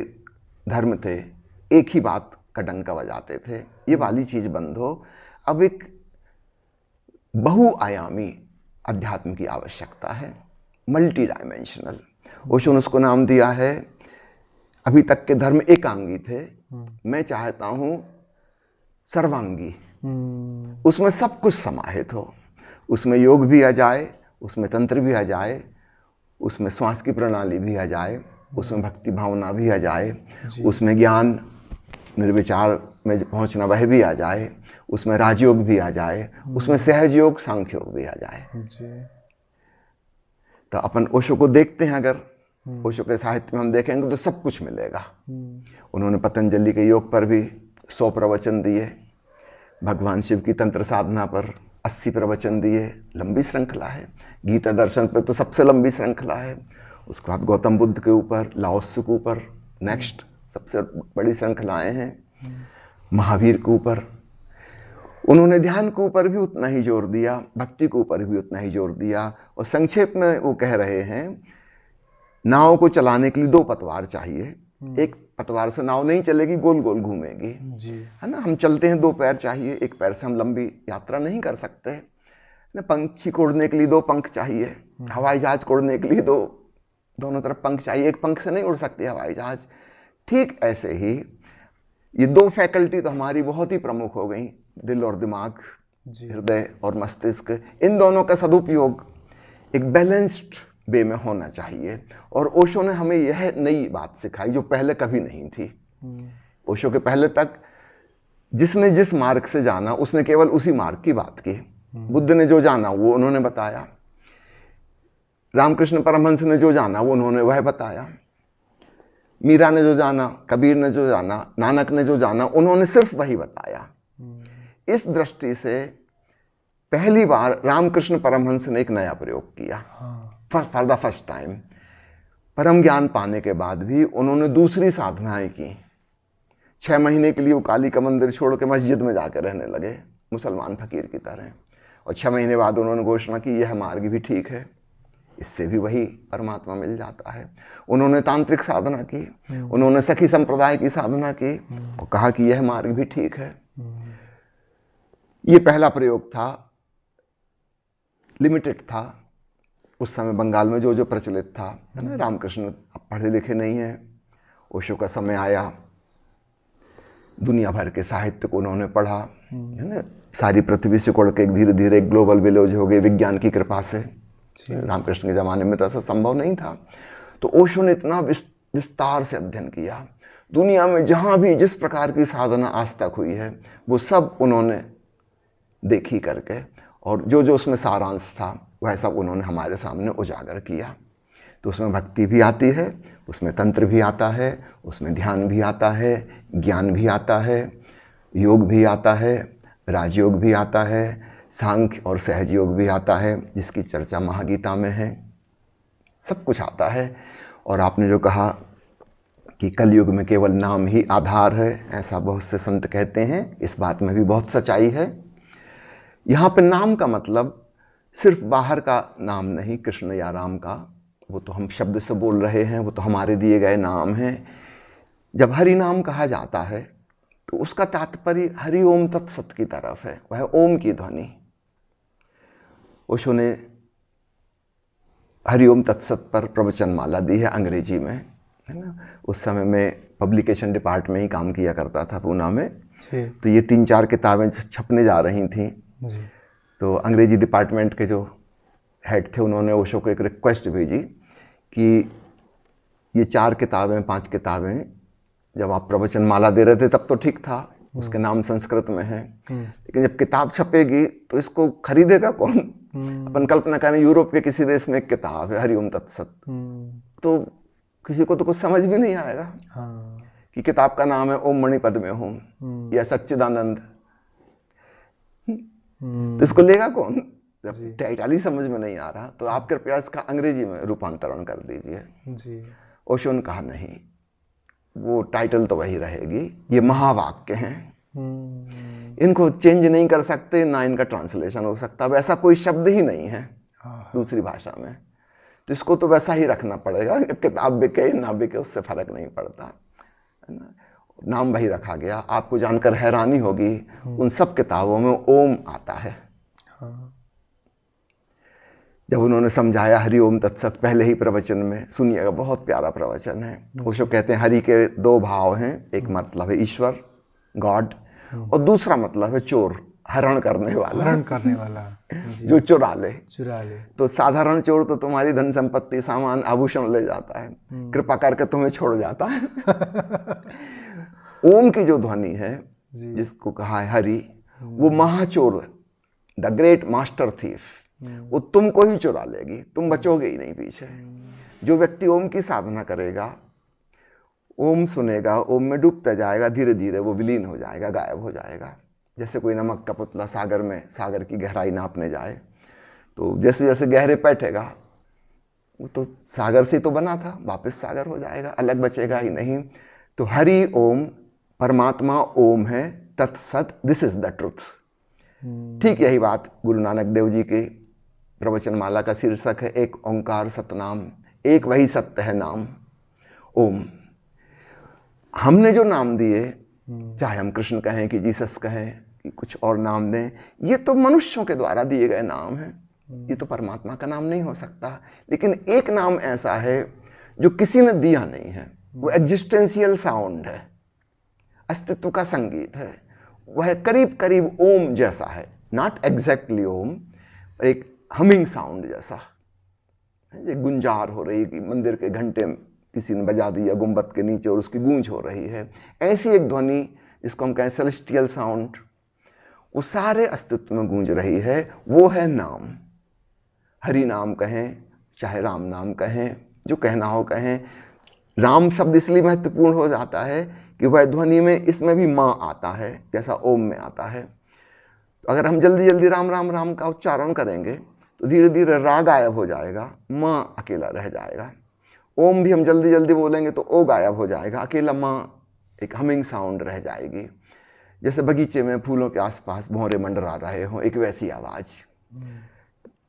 धर्म थे, एक ही बात का डंका बजाते थे, ये वाली चीज़ बंद हो। अब एक बहुआयामी अध्यात्म की आवश्यकता है, मल्टी डायमेंशनल। ओशो ने उसको नाम दिया है, अभी तक के धर्म एकांगी थे, मैं चाहता हूँ सर्वांगी, उसमें सब कुछ समाहित हो, उसमें योग भी आ जाए, उसमें तंत्र भी आ जाए, उसमें श्वास की प्रणाली भी आ जाए, उसमें भक्ति भावना भी आ जाए, उसमें ज्ञान निर्विचार में पहुंचना वह भी आ जाए, उसमें राजयोग भी आ जाए, उसमें सहज योग, सांख्य योग भी आ जाए। तो अपन ओशो को देखते हैं, अगर ओशो के साहित्य में हम देखेंगे तो सब कुछ मिलेगा। उन्होंने पतंजलि के योग पर भी 100 प्रवचन दिए, भगवान शिव की तंत्र साधना पर 80 प्रवचन दिए, लंबी श्रृंखला है। गीता दर्शन पर तो सबसे लंबी श्रृंखला है। उसके बाद गौतम बुद्ध के ऊपर, लाओत्सु के ऊपर नेक्स्ट सबसे बड़ी श्रृंखलाएं हैं, महावीर के ऊपर। उन्होंने ध्यान के ऊपर भी उतना ही जोर दिया, भक्ति के ऊपर भी उतना ही जोर दिया। और संक्षेप में वो कह रहे हैं, नाव को चलाने के लिए 2 पतवार चाहिए, एक पतवार से नाव नहीं चलेगी, गोल गोल घूमेगी, है ना। हम चलते हैं 2 पैर चाहिए, एक पैर से हम लंबी यात्रा नहीं कर सकते ना। पंछी को उड़ने के लिए 2 पंख चाहिए, हवाई जहाज को उड़ने के लिए दोनों तरफ पंख चाहिए, एक पंख से नहीं उड़ सकती हवाई जहाज। ठीक ऐसे ही ये 2 फैकल्टी तो हमारी बहुत ही प्रमुख हो गई, दिल और दिमाग, हृदय और मस्तिष्क। इन दोनों का सदुपयोग एक बैलेंस्ड वे में होना चाहिए। और ओशो ने हमें यह नई बात सिखाई जो पहले कभी नहीं थी। ओशो के पहले तक जिसने जिस मार्ग से जाना उसने केवल उसी मार्ग की बात की। बुद्ध ने जो जाना वो उन्होंने बताया, रामकृष्ण परमहंस ने जो जाना वो उन्होंने वह बताया, मीरा ने जो जाना, कबीर ने जो जाना, नानक ने जो जाना, उन्होंने सिर्फ वही बताया। इस दृष्टि से पहली बार रामकृष्ण परमहंस ने एक नया प्रयोग किया, फॉर द फर्स्ट टाइम। परम ज्ञान पाने के बाद भी उन्होंने दूसरी साधनाएं की। 6 महीने के लिए वो काली का मंदिर छोड़ के मस्जिद में जाकर रहने लगे, मुसलमान फकीर की तरह। और 6 महीने बाद उन्होंने घोषणा की यह मार्ग भी ठीक है, इससे भी वही परमात्मा मिल जाता है। उन्होंने तांत्रिक साधना की, उन्होंने सखी संप्रदाय की साधना की और कहा कि यह मार्ग भी ठीक है। ये पहला प्रयोग था, लिमिटेड था, उस समय बंगाल में जो जो प्रचलित था, है ना, रामकृष्ण पढ़े लिखे नहीं हैं, ओशो का समय आया, दुनिया भर के साहित्य को उन्होंने पढ़ा, है ना, सारी पृथ्वी सिकुड़ के धीरे धीरे ग्लोबल विलेज हो गए विज्ञान की कृपा से। रामकृष्ण के ज़माने में तो ऐसा संभव नहीं था। तो ओशो ने इतना विस्तार से अध्ययन किया, दुनिया में जहाँ भी जिस प्रकार की साधना आज तक हुई है वो सब उन्होंने देखी करके, और जो जो उसमें सारांश था वह सब उन्होंने हमारे सामने उजागर किया। तो उसमें भक्ति भी आती है, उसमें तंत्र भी आता है, उसमें ध्यान भी आता है, ज्ञान भी आता है, योग भी आता है, राजयोग भी आता है, सांख्य और सहज योग भी आता है, जिसकी चर्चा महागीता में है। सब कुछ आता है। और आपने जो कहा कि कलयुग में केवल नाम ही आधार है, ऐसा बहुत से संत कहते हैं, इस बात में भी बहुत सच्चाई है। यहाँ पे नाम का मतलब सिर्फ बाहर का नाम नहीं, कृष्ण या राम का, वो तो हम शब्द से बोल रहे हैं, वो तो हमारे दिए गए नाम हैं। जब हरि नाम कहा जाता है तो उसका तात्पर्य हरि ओम तत्सत की तरफ है, वह ओम की ध्वनि। ओशो ने हरि ओम तत्सत पर प्रवचन माला दी है अंग्रेजी में, है ना। उस समय में पब्लिकेशन डिपार्टमेंट में ही काम किया करता था पूना में, तो ये 3-4 किताबें छपने जा रही थी। तो अंग्रेजी डिपार्टमेंट के जो हेड थे उन्होंने ओशो को एक रिक्वेस्ट भेजी कि ये 4 किताबें 5 किताबें जब आप प्रवचन माला दे रहे थे तब तो ठीक था, उसके नाम संस्कृत में है, लेकिन जब किताब छपेगी तो इसको खरीदेगा कौन। अपन कल्पना करें यूरोप के किसी देश में एक किताब है हरिओम तत्सत, तो किसी को तो कुछ समझ भी नहीं आएगा कि किताब का नाम है ओम मणि पद में हूँ या सच्चिदानंद, तो इसको लेगा कौन। जब टाइटल ही समझ में नहीं आ रहा तो आप कृपया इसका अंग्रेजी में रूपांतरण कर दीजिए। ओशो ने कहा नहीं, वो टाइटल तो वही रहेगी, ये महावाक्य हैं, इनको चेंज नहीं कर सकते, ना इनका ट्रांसलेशन हो सकता, वैसा कोई शब्द ही नहीं है दूसरी भाषा में, तो इसको तो वैसा ही रखना पड़ेगा। किताब बिके ना बिके उससे फर्क नहीं पड़ता, है ना। नाम वही रखा गया। आपको जानकर हैरानी होगी, उन सब किताबों में ओम आता है। जब उन्होंने समझाया हरि ओम तत्सत पहले ही प्रवचन में, सुनिएगा, बहुत प्यारा प्रवचन है। वो कहते हैं हरि के 2 भाव हैं, एक मतलब है ईश्वर, गॉड, और दूसरा मतलब है चोर, हरण करने वाला जो चुरा ले। तो साधारण चोर तो तुम्हारी धन संपत्ति सामान आभूषण ले जाता है, कृपा करके तुम्हें छोड़ जाता है। ओम की जो ध्वनि है जिसको कहा है हरि, वो महाचोर, द ग्रेट मास्टर थीफ, वो तुमको ही चुरा लेगी, तुम बचोगे ही नहीं पीछे। जो व्यक्ति ओम की साधना करेगा, ओम सुनेगा, ओम में डूबता जाएगा, धीरे धीरे वो विलीन हो जाएगा, गायब हो जाएगा। जैसे कोई नमक का पुतला सागर में सागर की गहराई नापने जाए, तो जैसे जैसे गहरे बैठेगा, वो तो सागर से तो बना था, वापस सागर हो जाएगा, अलग बचेगा ही नहीं। तो हरि ओम, परमात्मा ओम है, तत्सत, दिस इज द ट्रुथ। ठीक यही बात गुरु नानक देव जी के प्रवचन माला का शीर्षक है, एक ओंकार सतनाम, एक वही सत्य है नाम ओम। हमने जो नाम दिए, चाहे हम कृष्ण कहें कि जीसस कहें कि कुछ और नाम दें, ये तो मनुष्यों के द्वारा दिए गए नाम हैं, ये तो परमात्मा का नाम नहीं हो सकता। लेकिन एक नाम ऐसा है जो किसी ने दिया नहीं है, वो एग्जिस्टेंशियल साउंड है, अस्तित्व का संगीत है, वह करीब करीब ओम जैसा है, नॉट एग्जैक्टली ओम, पर एक हमिंग साउंड जैसा, ये गुंजार हो रही कि मंदिर के घंटे किसी ने बजा दिया गुंबद के नीचे और उसकी गूंज हो रही है, ऐसी एक ध्वनि जिसको हम कहें सेलेस्टियल साउंड, वो सारे अस्तित्व में गूंज रही है, वो है नाम। हरि नाम कहें चाहे राम नाम कहें, जो कहना हो कहें। राम शब्द इसलिए महत्वपूर्ण हो जाता है कि वह ध्वनि में इसमें भी माँ आता है जैसा ओम में आता है। तो अगर हम जल्दी जल्दी राम राम राम का उच्चारण करेंगे तो धीरे धीरे रा गायब हो जाएगा, माँ अकेला रह जाएगा। ओम भी हम जल्दी जल्दी बोलेंगे तो ओ गायब हो जाएगा, अकेला माँ एक हमिंग साउंड रह जाएगी। जैसे बगीचे में फूलों के आसपास भौरे मंडरा रहे हों, एक वैसी आवाज़,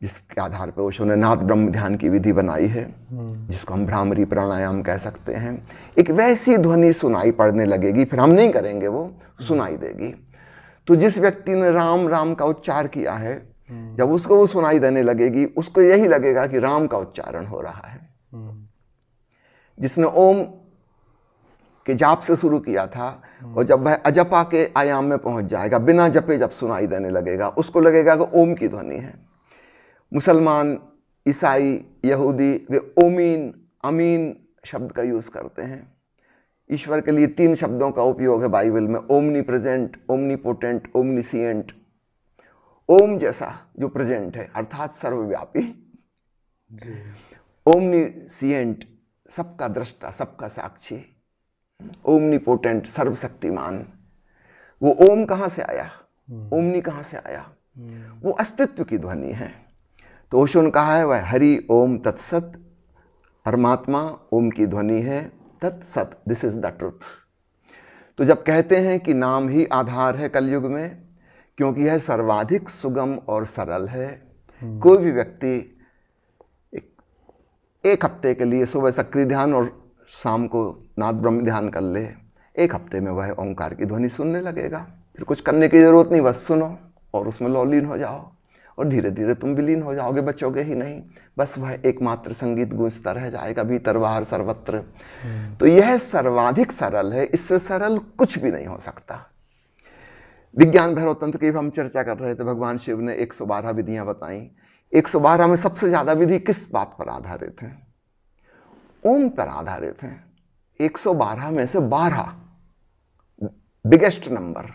जिसके आधार पर ओशो ने नाद ब्रह्म ध्यान की विधि बनाई है, जिसको हम भ्रामरी प्राणायाम कह सकते हैं। एक वैसी ध्वनि सुनाई पड़ने लगेगी, फिर हम नहीं करेंगे, वो सुनाई देगी। तो जिस व्यक्ति ने राम राम का उच्चार किया है, जब उसको वो सुनाई देने लगेगी, उसको यही लगेगा कि राम का उच्चारण हो रहा है। जिसने ओम के जाप से शुरू किया था, और जब वह अजपा के आयाम में पहुंच जाएगा, बिना जपे जब सुनाई देने लगेगा, उसको लगेगा कि ओम की ध्वनि है। मुसलमान, ईसाई, यहूदी, वे ओमीन, अमीन शब्द का यूज करते हैं। ईश्वर के लिए 3 शब्दों का उपयोग है बाइबल में, omni present, omni potent, omniscient. ओम जैसा जो प्रेजेंट है अर्थात सर्वव्यापी, ओमनीसिएंट सबका दृष्टा, सबका साक्षी, ओमनी पोटेंट सर्वशक्तिमान। वो ओम कहाँ से आया, ओमनी कहाँ से आया? वो अस्तित्व की ध्वनि है। तो ओशो ने कहा है वह हरि ओम तत्सत, परमात्मा ओम की ध्वनि है, तत्सत, दिस इज द ट्रुथ। तो जब कहते हैं कि नाम ही आधार है कलयुग में, क्योंकि यह सर्वाधिक सुगम और सरल है। कोई भी व्यक्ति एक हफ्ते के लिए सुबह सक्रिय ध्यान और शाम को नाद ब्रह्म ध्यान कर ले, 1 हफ्ते में वह ओंकार की ध्वनि सुनने लगेगा। फिर कुछ करने की जरूरत नहीं, बस सुनो और उसमें लौलीन हो जाओ, और धीरे धीरे तुम विलीन हो जाओगे, बचोगे ही नहीं। बस वह एकमात्र संगीत गूंजता रह जाएगा भीतर बाहर सर्वत्र। तो यह सर्वाधिक सरल है, इससे सरल कुछ भी नहीं हो सकता। विज्ञान भैरव तंत्र की हम चर्चा कर रहे थे, भगवान शिव ने 112 विधियां बताई। 112 में सबसे ज्यादा विधि किस बात पर आधारित है? ओम पर आधारित है। 112 में से 12 बिगेस्ट नंबर,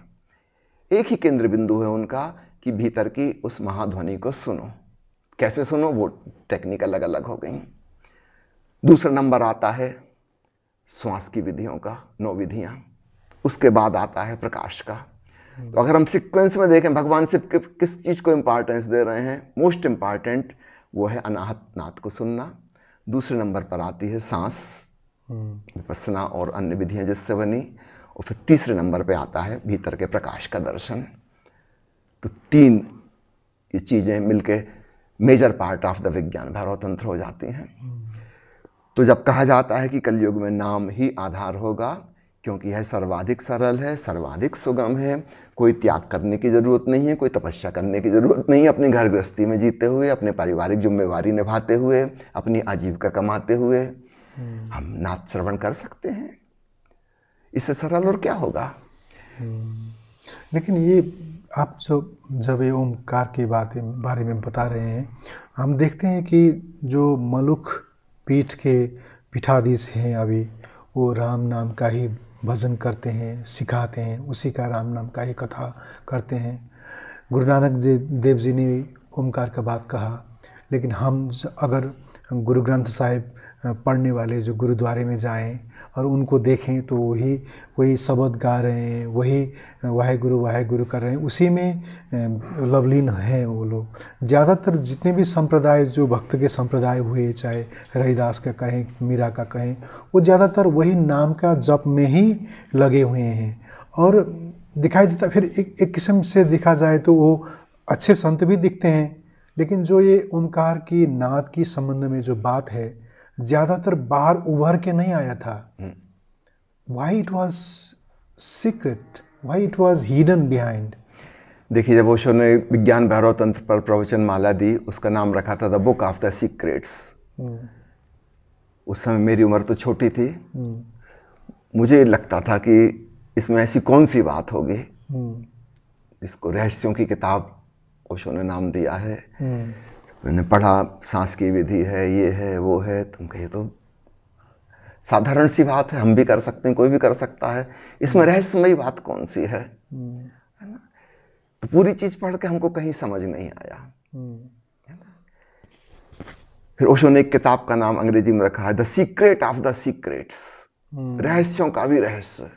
एक ही केंद्र बिंदु है उनका कि भीतर की उस महाध्वनि को सुनो। कैसे सुनो वो टेक्निक अलग अलग हो गई। दूसरा नंबर आता है श्वास की विधियों का, 9 विधियां। उसके बाद आता है प्रकाश का। तो अगर हम सीक्वेंस में देखें भगवान शिव किस चीज को इंपॉर्टेंस दे रहे हैं, मोस्ट इंपॉर्टेंट वो है अनाहत नाद को सुनना। दूसरे नंबर पर आती है सांस, विपस्सना और अन्य विधियां जिससे बनी, और फिर तीसरे नंबर पे आता है भीतर के प्रकाश का दर्शन। तो 3 ये चीजें मिलके मेजर पार्ट ऑफ द विज्ञान भैरव तंत्र हो जाती हैं। तो जब कहा जाता है कि कलयुग में नाम ही आधार होगा, क्योंकि यह सर्वाधिक सरल है, सर्वाधिक सुगम है, कोई त्याग करने की जरूरत नहीं है, कोई तपस्या करने की जरूरत नहीं है। अपनी घर गृहस्थी में जीते हुए, अपने पारिवारिक जिम्मेवारी निभाते हुए, अपनी आजीविका कमाते हुए हम नाद श्रवण कर सकते हैं। इससे सरल और क्या होगा? लेकिन ये आप जब ये ओमकार की बारे में बता रहे हैं, हम देखते हैं कि जो मलुख पीठ के पीठाधीश हैं अभी, वो राम नाम का ही भजन करते हैं, सिखाते हैं, उसी का राम नाम का ही कथा करते हैं। गुरु नानक देव जी ने भी ओमकार का बात कहा, लेकिन हम अगर गुरु ग्रंथ साहिब पढ़ने वाले जो गुरुद्वारे में जाएं और उनको देखें तो वही शब्द गा रहे हैं, वही वाहेगुरु कर रहे हैं, उसी में लवलीन हैं वो लोग। ज़्यादातर जितने भी संप्रदाय जो भक्त के संप्रदाय हुए, चाहे रविदास का कहें, मीरा का कहें, वो ज़्यादातर वही नाम का जप में ही लगे हुए हैं। और दिखाई देता, फिर एक किस्म से देखा जाए तो वो अच्छे संत भी दिखते हैं, लेकिन जो ये ओमकार की नाद की संबंध में जो बात है, ज़्यादातर बाहर उभर के नहीं आया था। Why it was secret, why it was hidden behind. देखिए, जब ओशो ने विज्ञान भैरव तंत्र पर प्रवचन माला दी, उसका नाम रखा था the book of the secrets. उस समय मेरी उम्र तो छोटी थी, मुझे लगता था कि इसमें ऐसी कौन सी बात होगी जिसको रहस्यों की किताब ओशो ने नाम दिया है। मैंने पढ़ा, सांस की विधि है, ये है, वो है। तुम कहिए तो साधारण सी बात है, हम भी कर सकते हैं, कोई भी कर सकता है, इसमें रहस्यमयी बात कौन सी है ना? तो पूरी चीज पढ़ के हमको कहीं समझ नहीं आया, है ना? फिर ओशो ने एक किताब का नाम अंग्रेजी में रखा है the secret of the secrets, रहस्यों का भी रहस्य।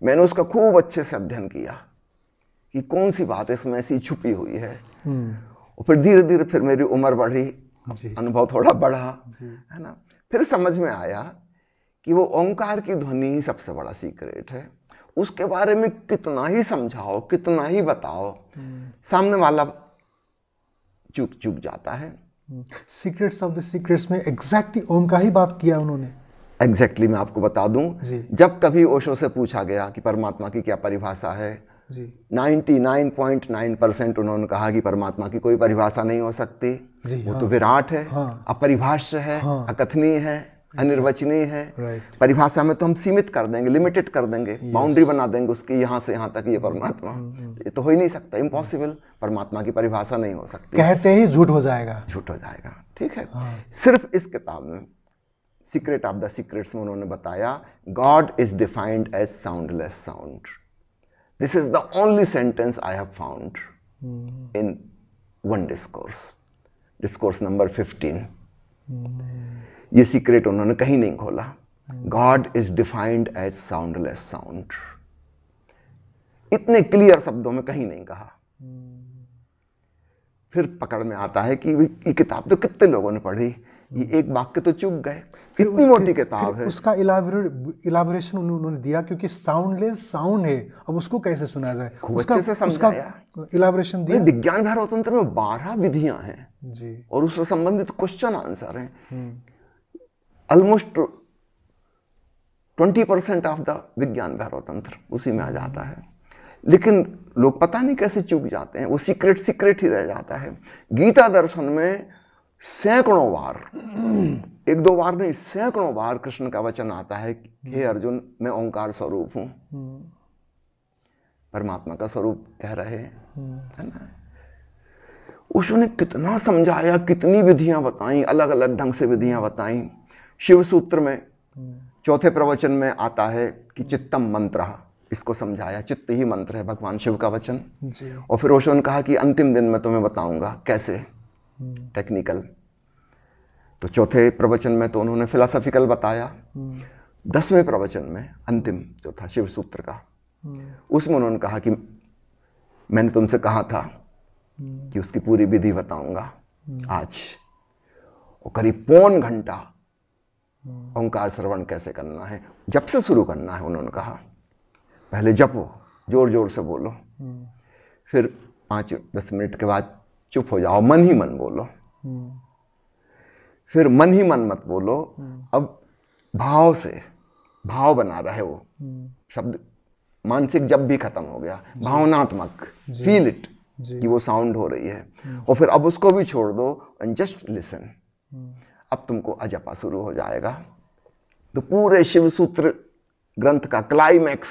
मैंने उसका खूब अच्छे से अध्ययन किया कि कौन सी बात इसमें ऐसी छुपी हुई है। और फिर धीरे धीरे फिर मेरी उम्र बढ़ी, अनुभव थोड़ा बढ़ा, है ना? फिर समझ में आया कि वो ओंकार की ध्वनि ही सबसे बड़ा सीक्रेट है। उसके बारे में कितना ही समझाओ, कितना ही बताओ, सामने वाला चूक जाता है। सीक्रेट्स ऑफ द सीक्रेट्स में एग्जैक्टली ओम का ही बात किया उन्होंने। एग्जैक्टली मैं आपको बता दूं, जब कभी ओशो से पूछा गया कि परमात्मा की क्या परिभाषा है, जी 99.9% उन्होंने कहा कि परमात्मा की कोई परिभाषा नहीं हो सकती, जी, वो हाँ, तो विराट है, हाँ, अपरिभाष्य है, हाँ, अकथनीय है, अनिर्वचनीय है। राइट, परिभाषा में तो हम सीमित कर देंगे, लिमिटेड कर देंगे, बाउंड्री बना देंगे उसकी, यहाँ से यहाँ तक ये परमात्मा, ये तो हो ही नहीं सकता, इम्पॉसिबल। परमात्मा की परिभाषा नहीं हो सकती, कहते ही झूठ हो जाएगा। झूठ हो जाएगा। ठीक है, सिर्फ इस किताब में सीक्रेट ऑफ द सीक्रेट्स में उन्होंने बताया God is defined as soundless sound. This is the only sentence I have found in one discourse number 15। ये सीक्रेट उन्होंने कहीं नहीं खोला। God is defined as soundless sound, इतने क्लियर शब्दों में कहीं नहीं कहा। फिर पकड़ में आता है कि ये किताब तो कितने लोगों ने पढ़ी, ये एक वाक्य तो चूक गए, कितनी मोटी किताब है। उसका इलाबोरेशन उन्होंने दिया, क्योंकि साउंडलेस साउंड है, अब उसको कैसे सुना जाए, उसका अच्छे से समझाया, इलाबोरेशन दिया। विज्ञान भैरव तंत्र में 12 विधियां हैं जी, और उससे संबंधित क्वेश्चन आंसर हैं। ऑलमोस्ट 20% ऑफ द विज्ञान भैरव तंत्र उसी में आ जाता है। लेकिन लोग पता नहीं कैसे चूक जाते हैं, वो सीक्रेट ही रह जाता है। गीता दर्शन में सैकड़ों बार, एक दो बार नहीं, सैकड़ों बार कृष्ण का वचन आता है, हे अर्जुन मैं ओंकार स्वरूप हूं, परमात्मा का स्वरूप कह रहे हैं, है ना। उसने कितना समझाया, कितनी विधियां बताई, अलग अलग ढंग से विधियां बताई। शिव सूत्र में चौथे प्रवचन में आता है कि चित्तम मंत्र, इसको समझाया, चित्त ही मंत्र है, भगवान शिव का वचन जी। और फिर ओशो ने कहा कि अंतिम दिन मैं तुम्हें बताऊंगा कैसे, टेक्निकल। तो चौथे प्रवचन में तो उन्होंने फिलोसॉफिकल बताया। 10वें प्रवचन में अंतिम जो था शिव सूत्र का, उसमें उन्होंने कहा कि मैंने तुमसे कहा था कि उसकी पूरी विधि बताऊंगा आज। और करीब पौन घंटा ओंकार श्रवण कैसे करना है, जब से शुरू करना है उन्होंने कहा। पहले जपो, जोर जोर से बोलो, फिर 5-10 मिनट के बाद चुप हो जाओ, मन ही मन बोलो, फिर मन ही मन मत बोलो, अब भाव से, भाव बना रहे हो, शब्द मानसिक जब भी खत्म हो गया, भावनात्मक, फील इट कि वो साउंड हो रही है, और फिर अब उसको भी छोड़ दो एंड जस्ट लिसन। अब तुमको अजपा शुरू हो जाएगा। तो पूरे शिव सूत्र ग्रंथ का क्लाइमैक्स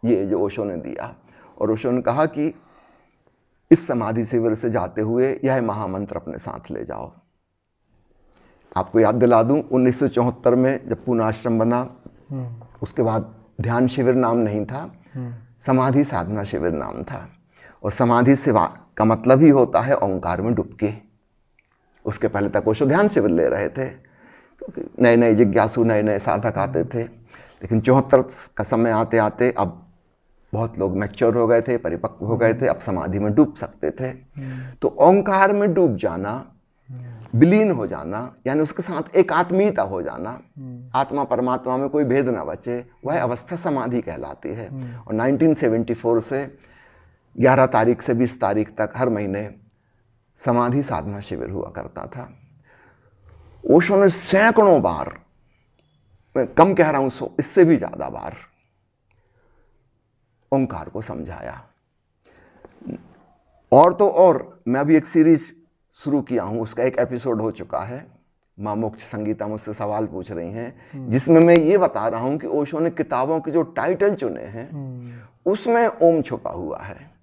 ये जो ओशो ने दिया, और ओशो ने कहा कि इस समाधि शिविर से जाते हुए यह महामंत्र अपने साथ ले जाओ। आपको याद दिला दूं, 1974 में जब पूना आश्रम बना, उसके बाद ध्यान शिविर नाम नहीं था, समाधि साधना शिविर नाम था। और समाधि सेवा का मतलब ही होता है ओंकार में डुबकी। उसके पहले तक ओशो ध्यान शिविर ले रहे थे, क्योंकि नए नए जिज्ञासु, नए नए साधक आते थे। लेकिन 74 का समय आते आते अब बहुत लोग मैच्योर हो गए थे, परिपक्व हो गए थे, अब समाधि में डूब सकते थे। तो ओंकार में डूब जाना, विलीन हो जाना, यानी उसके साथ एक आत्मीयता हो जाना, आत्मा परमात्मा में कोई भेद ना बचे, वह अवस्था समाधि कहलाती है। और 1974 से 11 तारीख से 20 तारीख तक हर महीने समाधि साधना शिविर हुआ करता था। ओशो ने सैकड़ों बार, मैं कम कह रहा हूं, इससे भी ज्यादा बार ओंकार को समझाया। और तो और मैं अभी एक सीरीज शुरू किया हूं, उसका एक एपिसोड हो चुका है, माँ मोक्ष संगीता मुझसे सवाल पूछ रही हैं, जिसमें मैं ये बता रहा हूं कि ओशो ने किताबों के जो टाइटल चुने हैं उसमें ओम छुपा हुआ है।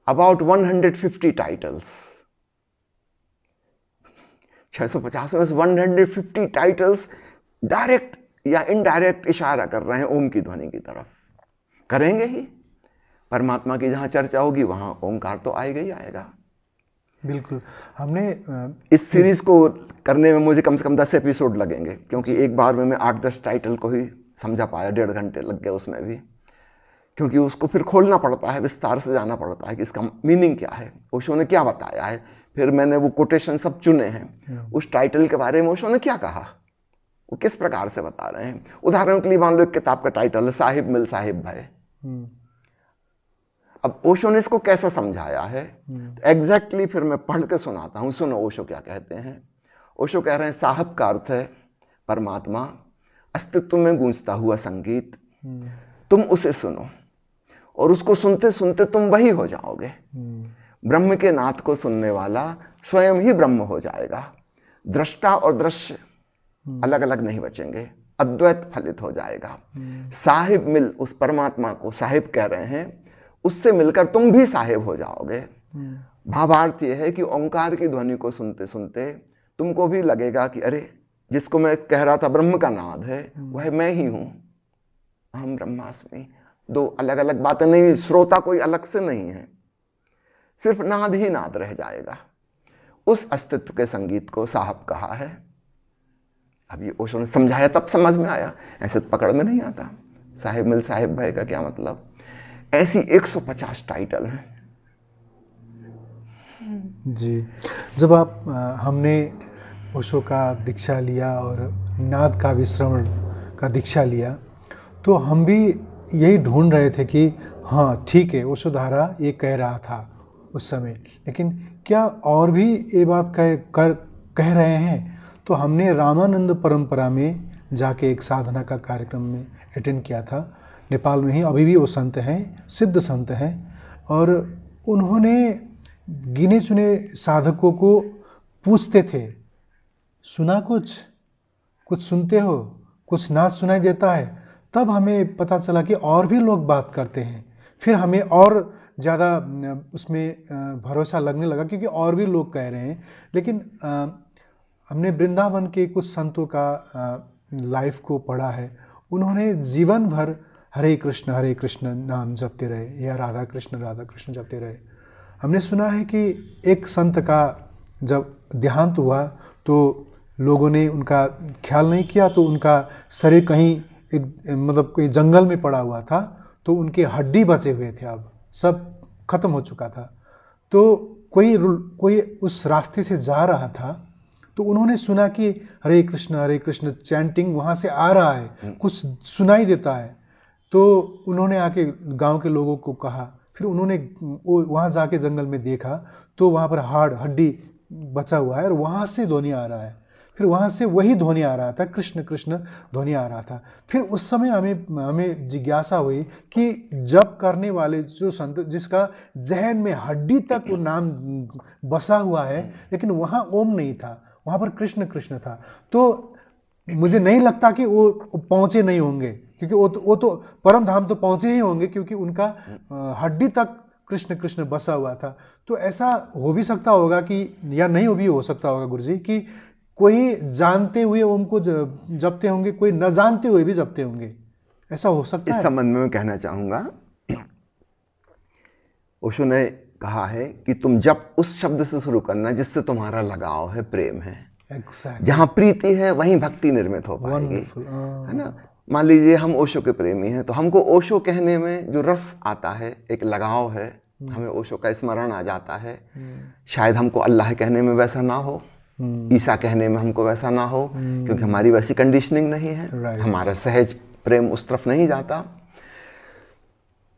अबाउट 150 टाइटल्स, 650 में से 150 टाइटल्स डायरेक्ट या इनडायरेक्ट इशारा कर रहे हैं ओम की ध्वनि की तरफ। करेंगे ही, परमात्मा की जहां चर्चा होगी वहां ओंकार तो आएगा ही आएगा। बिल्कुल। हमने इस सीरीज को करने में मुझे कम से कम 10 एपिसोड लगेंगे, क्योंकि एक बार में मैं 8-10 टाइटल को ही समझा पाया, 1.5 घंटे लग गए उसमें भी, क्योंकि उसको फिर खोलना पड़ता है, विस्तार से जाना पड़ता है कि इसका मीनिंग क्या है, ओशो ने क्या बताया है। फिर मैंने वो कोटेशन सब चुने हैं, उस टाइटल के बारे में ओशो ने क्या कहा, वो किस प्रकार से बता रहे हैं। उदाहरण के लिए मान लो एक किताब का टाइटल है साहिब मिल साहिब भाई। अब ओशो ने इसको कैसा समझाया है, एग्जैक्टली फिर मैं पढ़ के सुनाता हूं, सुनो ओशो क्या कहते हैं। ओशो कह रहे हैं साहब का अर्थ है परमात्मा, अस्तित्व में गूंजता हुआ संगीत, तुम उसे सुनो। और उसको सुनते सुनते तुम वही हो जाओगे। ब्रह्म के नाद को सुनने वाला स्वयं ही ब्रह्म हो जाएगा। दृष्टा और दृश्य अलग अलग नहीं बचेंगे, अद्वैत फलित हो जाएगा। साहिब मिल, उस परमात्मा को साहिब कह रहे हैं, उससे मिलकर तुम भी साहिब हो जाओगे। भावार्थ यह है कि ओंकार की ध्वनि को सुनते सुनते तुमको भी लगेगा कि अरे, जिसको मैं कह रहा था ब्रह्म का नाद है, वह मैं ही हूं, अहम ब्रह्मास्मि। दो अलग अलग बातें नहीं, श्रोता कोई अलग से नहीं है, सिर्फ नाद ही नाद रह जाएगा। उस अस्तित्व के संगीत को साहब कहा है। अब ये ओशो ने समझाया तब समझ में आया, ऐसे तो पकड़ में नहीं आता। साहिब मिल साहिब भाई का क्या मतलब? ऐसी 150 टाइटल हैं। जी, जब हमने ओशो का दीक्षा लिया और नाद का विश्रवण का दीक्षा लिया, तो हम भी यही ढूंढ रहे थे कि हाँ ठीक है, ओशो धारा ये कह रहा था उस समय, लेकिन क्या और भी ये बात कह रहे हैं? तो हमने रामानंद परंपरा में जाके एक साधना का कार्यक्रम में अटेंड किया था, नेपाल में ही। अभी भी वो संत हैं, सिद्ध संत हैं, और उन्होंने गिने चुने साधकों को पूछते थे, सुना कुछ सुनते हो, कुछ नाद सुनाई देता है? तब हमें पता चला कि और भी लोग बात करते हैं। फिर हमें और ज़्यादा उसमें भरोसा लगने लगा, क्योंकि और भी लोग कह रहे हैं। लेकिन हमने वृंदावन के कुछ संतों का लाइफ को पढ़ा है। उन्होंने जीवन भर हरे कृष्ण नाम जपते रहे, या राधा कृष्ण जपते रहे। हमने सुना है कि एक संत का जब देहांत हुआ तो लोगों ने उनका ख्याल नहीं किया, तो उनका शरीर कहीं मतलब कोई जंगल में पड़ा हुआ था, तो उनके हड्डी बचे हुए थे, अब सब खत्म हो चुका था। तो कोई उस रास्ते से जा रहा था, तो उन्होंने सुना कि हरे कृष्ण चैंटिंग वहाँ से आ रहा है, कुछ सुनाई देता है। तो उन्होंने आके गांव के लोगों को कहा। फिर उन्होंने वहाँ जाके जंगल में देखा, तो वहाँ पर हड्डी बचा हुआ है, और वहाँ से ध्वनि आ रहा है। फिर वहाँ से वही ध्वनि आ रहा था, कृष्ण ध्वनि आ रहा था। फिर उस समय हमें जिज्ञासा हुई कि जप करने वाले जो संत, जिसका जहन में हड्डी तक वो नाम बसा हुआ है, लेकिन वहाँ ओम नहीं था, वहाँ पर कृष्ण था, तो मुझे नहीं लगता कि वो पहुँचे नहीं होंगे, क्योंकि वो तो परम धाम तो पहुँचे ही होंगे, क्योंकि उनका हड्डी तक कृष्ण बसा हुआ था। तो ऐसा हो भी सकता होगा कि, या नहीं भी हो सकता होगा गुरुजी, कि कोई जानते हुए ओम को जपते होंगे, कोई न जानते हुए भी जपते होंगे, ऐसा हो सकता है। इस संबंध में मैं कहना चाहूँगा, ओशो ने कहा है कि तुम जप उस शब्द से शुरू करना जिससे तुम्हारा लगाव है, प्रेम है। Exactly. जहाँ प्रीति है वहीं भक्ति निर्मित हो पाएगी, है ना। मान लीजिए हम ओशो के प्रेमी हैं, तो हमको ओशो कहने में जो रस आता है, एक लगाव है, हमें ओशो का स्मरण आ जाता है। शायद हमको अल्लाह कहने में वैसा ना हो, ईसा कहने में हमको वैसा ना हो, क्योंकि हमारी वैसी कंडीशनिंग नहीं है, हमारा सहज प्रेम उस तरफ नहीं जाता।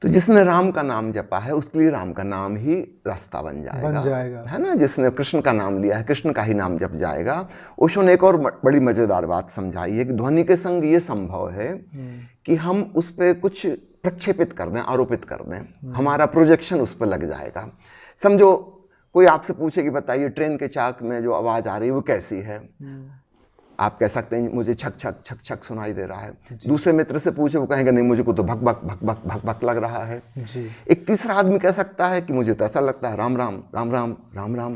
तो जिसने राम का नाम जपा है, उसके लिए राम का नाम ही रास्ता बन जाएगा, है ना। जिसने कृष्ण का नाम लिया है, कृष्ण का ही नाम जप जाएगा। ओशो ने एक और बड़ी मजेदार बात समझाई है कि ध्वनि के संग ये संभव है कि हम उस पर कुछ प्रक्षेपित कर दें, आरोपित कर दें, हमारा प्रोजेक्शन उस पर लग जाएगा। समझो कोई आपसे पूछे कि बताइए ट्रेन के चाक में जो आवाज़ आ रही है वो कैसी है, आप कह सकते हैं मुझे छक छक छक छक सुनाई दे रहा है। दूसरे मित्र से पूछे, वो कहेंगे नहीं, मुझे को तो भक भक भक भक भक भक लग रहा है जी। एक तीसरा आदमी कह सकता है कि मुझे तो ऐसा लगता है राम राम राम राम राम राम।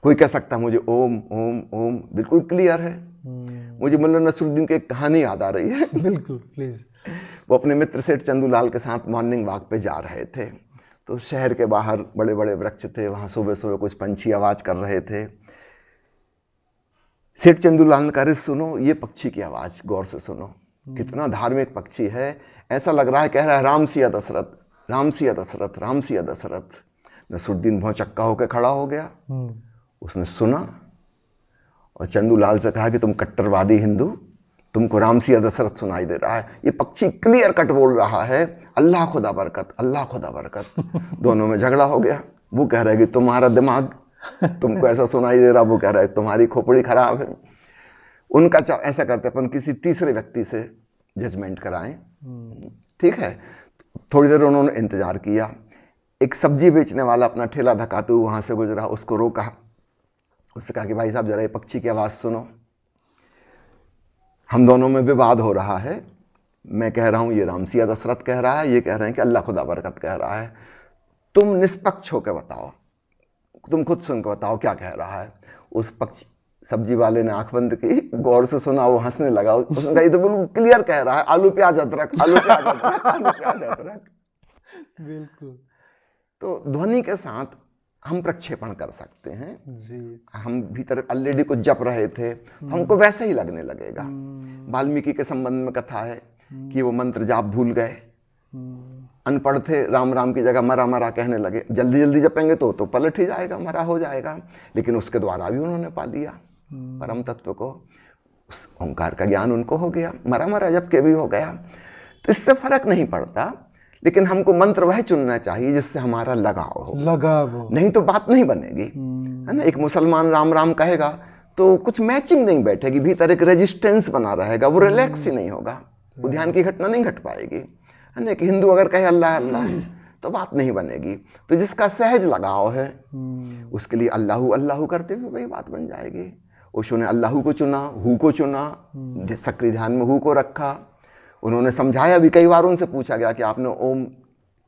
कोई कह सकता है मुझे ओम ओम ओम बिल्कुल क्लियर है। मुझे मुल्ला नसरुद्दीन की एक कहानी याद आ रही है। बिल्कुल प्लीज। वो अपने मित्र सेठ चंदूलाल के साथ मॉर्निंग वॉक पे जा रहे थे, तो शहर के बाहर बड़े बड़े वृक्ष थे, वहाँ सुबह सुबह कुछ पंछी आवाज़ कर रहे थे। सेठ चंदूलाल ने कहा, सुनो ये पक्षी की आवाज़, गौर से सुनो, कितना धार्मिक पक्षी है, ऐसा लग रहा है कह रहा है राम सिया दशरथ, राम सिया दशरथ, राम सिया दशरथ। नसरुद्दीन भौचक्का होकर खड़ा हो गया, उसने सुना और चंदूलाल से कहा कि तुम कट्टरवादी हिंदू, तुमको राम सिया दशरथ सुनाई दे रहा है, ये पक्षी क्लियर कट बोल रहा है अल्लाह खुदा बरकत, अल्लाह खुदा बरकत। दोनों में झगड़ा हो गया। वो कह रहा है कि तुम्हारा दिमाग, तुमको ऐसा सुनाई दे रहा, वो कह रहा है तुम्हारी खोपड़ी खराब है। उनका ऐसा करते अपन किसी तीसरे व्यक्ति से जजमेंट कराएं, ठीक है। थोड़ी देर उन्होंने इंतज़ार किया। एक सब्जी बेचने वाला अपना ठेला धकाते हुए वहाँ से गुजरा, उसको रोका। उससे कहा कि भाई साहब ज़रा ये पक्षी की आवाज़ सुनो, हम दोनों में विवाद हो रहा है। मैं कह रहा हूँ ये रामसिया दशरथ कह रहा है, ये कह रहे हैं कि अल्लाह खुदा बरकत कह रहा है। तुम निष्पक्ष होकर बताओ, तुम खुद सुन के बताओ क्या कह रहा है। उस पक्षी सब्जी वाले ने आंख बंद की, गौर से सुना, वो हंसने लगा। उसने कहा ये तो बिल्कुल क्लियर कह रहा है, आलू प्याज अदरक, आलू प्याज अदरक, आलू प्याज अदरक। बिल्कुल। तो ध्वनि के साथ हम प्रक्षेपण कर सकते हैं जी। हम भीतर ऑलरेडी कुछ जप रहे थे तो हमको वैसे ही लगने लगेगा। वाल्मीकि के संबंध में कथा है कि वो मंत्र जाप भूल गए, अनपढ़ थे, राम राम की जगह मरा मरा कहने लगे। जल्दी जल्दी जपेंगे तो पलट ही जाएगा, मरा हो जाएगा, लेकिन उसके द्वारा भी उन्होंने पा लिया परम तत्व को। उस ओंकार का ज्ञान उनको हो गया, मरा मरा जप के भी हो गया। तो इससे फर्क नहीं पड़ता, लेकिन हमको मंत्र वह चुनना चाहिए जिससे हमारा लगाव हो। नहीं तो बात नहीं बनेगी, है ना। एक मुसलमान राम राम कहेगा तो कुछ मैचिंग नहीं बैठेगी, भीतर एक रेजिस्टेंस बना रहेगा, वो रिलैक्स ही नहीं होगा, वो ध्यान की घटना नहीं घट पाएगी, है ना। एक हिंदू अगर कहे अल्लाह अल्लाह तो बात नहीं बनेगी। तो जिसका सहज लगाव है उसके लिए अल्लाहू अल्लाहू करते हुए वही बात बन जाएगी। ओशो ने अल्लाहू को चुना, हु को चुना, सक्रिय ध्यान में हु को रखा। उन्होंने समझाया भी, कई बार उनसे पूछा गया कि आपने ओम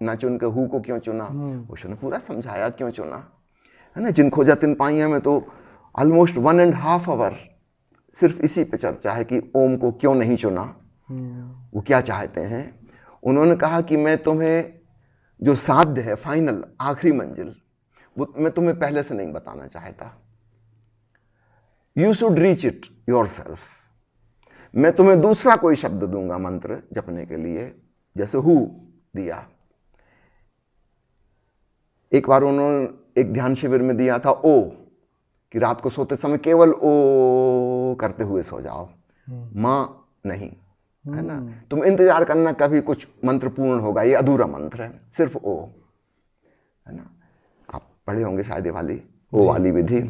ना चुन के हु को क्यों चुना। ओशो ने पूरा समझाया क्यों चुना, है ना। जिन खोजा तिन पाइयों में तो ऑलमोस्ट 1.5 आवर सिर्फ इसी पे चर्चा है कि ओम को क्यों नहीं चुना, वो क्या चाहते हैं। उन्होंने कहा कि मैं तुम्हें जो साध्य है, फाइनल आखिरी मंजिल, वो मैं तुम्हें पहले से नहीं बताना चाहता। You should reach it yourself. मैं तुम्हें दूसरा कोई शब्द दूंगा मंत्र जपने के लिए, जैसे हु दिया। एक बार उन्होंने एक ध्यान शिविर में दिया था ओ, कि रात को सोते समय केवल ओ करते हुए सो जाओ, मां नहीं, है ना। तुम इंतजार करना कभी कुछ मंत्र पूर्ण होगा, ये अधूरा मंत्र है, सिर्फ ओ, है ना। आप पढ़े होंगे शायद ये वाली ओ वाली विधि।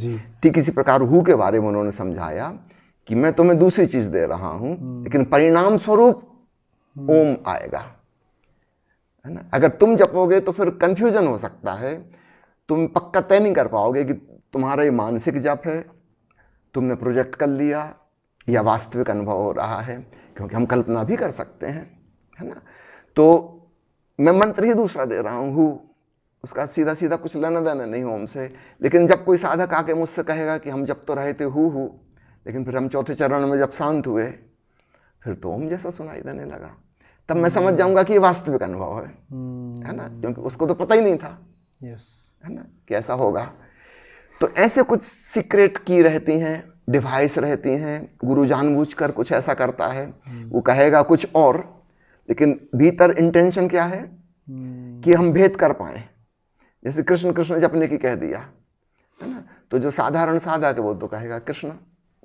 ठीक इसी प्रकार हु के बारे में उन्होंने समझाया कि मैं तुम्हें दूसरी चीज दे रहा हूं, लेकिन परिणाम स्वरूप ओम आएगा, है ना। अगर तुम जपोगे तो फिर कंफ्यूजन हो सकता है, तुम पक्का तय नहीं कर पाओगे कि तुम्हारा ये मानसिक जप है, तुमने प्रोजेक्ट कर लिया, या वास्तविक अनुभव हो रहा है, क्योंकि हम कल्पना भी कर सकते हैं, है ना। तो मैं मंत्र ही दूसरा दे रहा हूँ, हु, उसका सीधा सीधा कुछ लेना देना नहीं ओम से। लेकिन जब कोई साधक आके मुझसे कहेगा कि हम जब तो रहे थे हु, लेकिन फिर हम चौथे चरण में जब शांत हुए फिर तो ओम जैसा सुनाई देने लगा, तब मैं समझ जाऊंगा कि ये वास्तविक अनुभव है ना, क्योंकि उसको तो पता ही नहीं था, है ना, कैसा होगा। तो ऐसे कुछ सीक्रेट की रहती हैं, डिवाइस रहती हैं। गुरु जानबूझकर कुछ ऐसा करता है, वो कहेगा कुछ और, लेकिन भीतर इंटेंशन क्या है कि हम भेद कर पाए। जैसे कृष्ण कृष्ण जपने की कह दिया, है ना, तो जो साधारण साधक है वो तो कहेगा कृष्ण,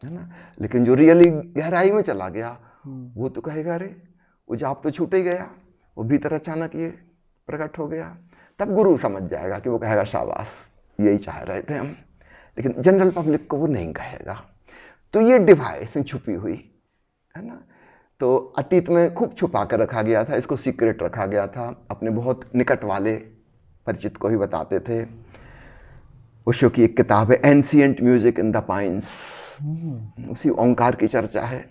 है ना, लेकिन जो रियली गहराई में चला गया वो तो कहेगा अरे वो जाप तो छूट ही गया, वो भीतर अचानक ये प्रकट हो गया। तब गुरु समझ जाएगा कि वो कहेगा शाबाश, यही चाह रहे थे हम, लेकिन जनरल पब्लिक को वो नहीं कहेगा। तो ये डिवाइस छुपी हुई, है ना। तो अतीत में खूब छुपा कर रखा गया था, इसको सीक्रेट रखा गया था, अपने बहुत निकट वाले परिचित को ही बताते थे। ओशो की एक किताब है ancient music in the pines, उसी ओंकार की चर्चा है।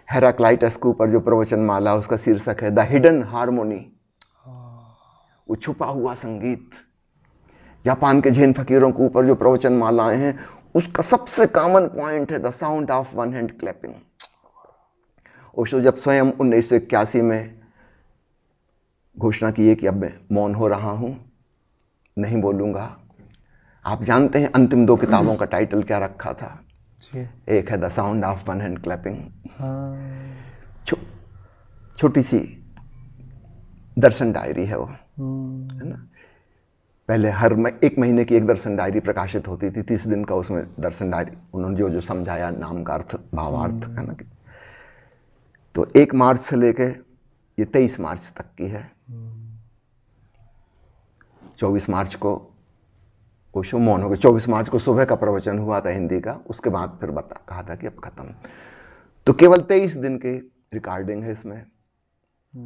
हेराक्लाइटस के ऊपर जो प्रवचन माला, उसका शीर्षक है द हिडन हार्मोनी, वो छुपा हुआ संगीत। जापान के जैन फकीरों के ऊपर जो प्रवचन मालाएं हैं, उसका सबसे कॉमन पॉइंट है the sound of one hand clapping. Osho जब स्वयं 1981 में घोषणा की है कि अब मैं मौन हो रहा हूं, नहीं बोलूंगा, आप जानते हैं अंतिम 2 किताबों का टाइटल क्या रखा था? एक है the sound of one hand clapping, छोटी सी दर्शन डायरी है वो, है ना। पहले हर 1 महीने की एक दर्शन डायरी प्रकाशित होती थी, 30 दिन का उसमें दर्शन डायरी, उन्होंने जो जो समझाया, नाम का अर्थ, भावार्थ, है ना। तो 1 मार्च से लेके ये 23 मार्च तक की है। 24 मार्च को ओशो मौन हो गए। 24 मार्च को सुबह का प्रवचन हुआ था हिंदी का, उसके बाद फिर कहा था कि अब खत्म। तो केवल 23 दिन की रिकॉर्डिंग है इसमें।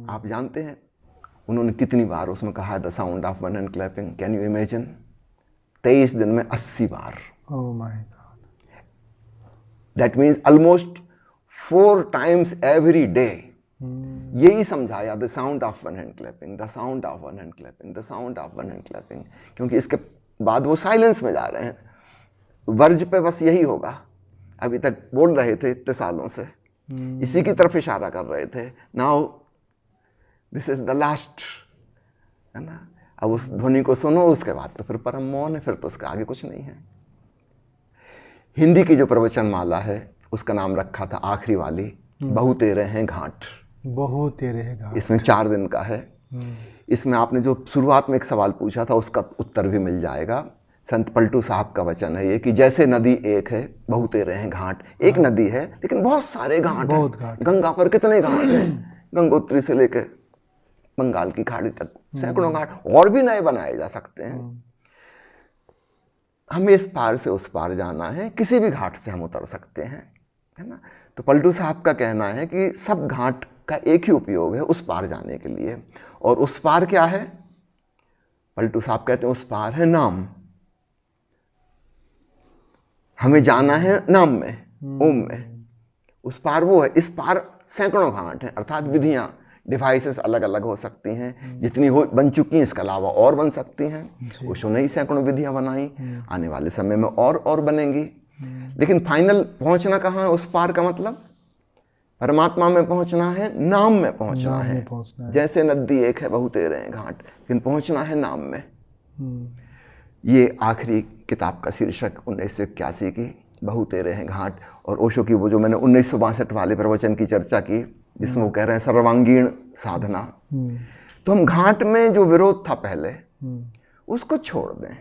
आप जानते हैं उन्होंने कितनी बार उसमें कहा the sound of one hand clapping, can you imagine? 23 दिन में 80 बार। Oh my god, that means almost 4 times every day. यही समझाया, the sound of one hand clapping, the sound of one hand clapping, the sound of one hand clapping. क्योंकि इसके बाद वो साइलेंस में जा रहे हैं, वर्ज पे बस यही होगा। अभी तक बोल रहे थे इतने सालों से, इसी की तरफ इशारा कर रहे थे। Now this is the last, है ना। अब उस ध्वनि को सुनो, उसके बाद तो फिर परम मौन है, फिर तो उसका आगे कुछ नहीं है। हिंदी की जो प्रवचन माला है उसका नाम रखा था आखिरी वाली, बहु तेरे हैं घाट। बहु तेरे हैं घाट। इसमें 4 दिन का है। इसमें आपने जो शुरुआत में एक सवाल पूछा था उसका उत्तर भी मिल जाएगा। संत पलटू साहब का वचन है ये कि जैसे नदी एक है, बहु तेरे हैं घाट। एक नदी है लेकिन बहुत सारे घाट हैं। गंगा पर कितने घाट हैं, गंगोत्री से लेकर बंगाल की खाड़ी तक सैकड़ों घाट, और भी नए बनाए जा सकते हैं। हमें इस पार से उस पार जाना है, किसी भी घाट से हम उतर सकते हैं, है ना। तो पलटू साहब का कहना है कि सब घाट का एक ही उपयोग है उस पार जाने के लिए। और उस पार क्या है? पलटू साहब कहते हैं उस पार है नाम। हमें जाना है नाम में, ओम में। उस पार वो है। इस पार सैकड़ों घाट हैं, अर्थात विधियां, डिवाइसेस अलग अलग हो सकती हैं। जितनी हो बन चुकी हैं, इसके अलावा और बन सकती हैं। ओशो ने ही सैकड़ों विधियां बनाई, आने वाले समय में और बनेंगी। लेकिन फाइनल पहुंचना कहाँ है? उस पार का मतलब परमात्मा में पहुंचना है, नाम में पहुंचना है। जैसे नदी एक है, बहु तेरे हैं घाट, लेकिन पहुंचना है नाम में। ये आखिरी किताब का शीर्षक 1981 की बहु तेरे हैं घाट। और ओशो की वो जो मैंने 1962 वाले प्रवचन की चर्चा की, जिसमें वो कह रहे हैं सर्वांगीण साधना। तो हम घाट में जो विरोध था पहले, उसको छोड़ दें।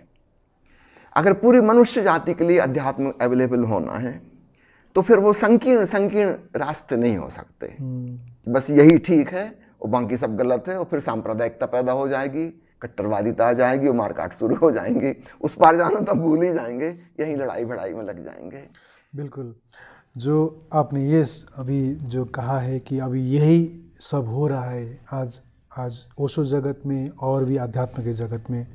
अगर पूरी मनुष्य जाति के लिए अध्यात्म अवेलेबल होना है तो फिर वो संकीर्ण रास्ते नहीं हो सकते। बस यही ठीक है और बाकी सब गलत है, और फिर सांप्रदायिकता पैदा हो जाएगी, कट्टरवादिता आ जाएगी और मारकाट शुरू हो जाएंगे। उस पार जाना तो भूल ही जाएंगे, यही लड़ाई भड़ाई में लग जाएंगे। बिल्कुल, जो आपने ये अभी जो कहा है कि अभी यही सब हो रहा है आज ओशो जगत में और भी अध्यात्म के जगत में।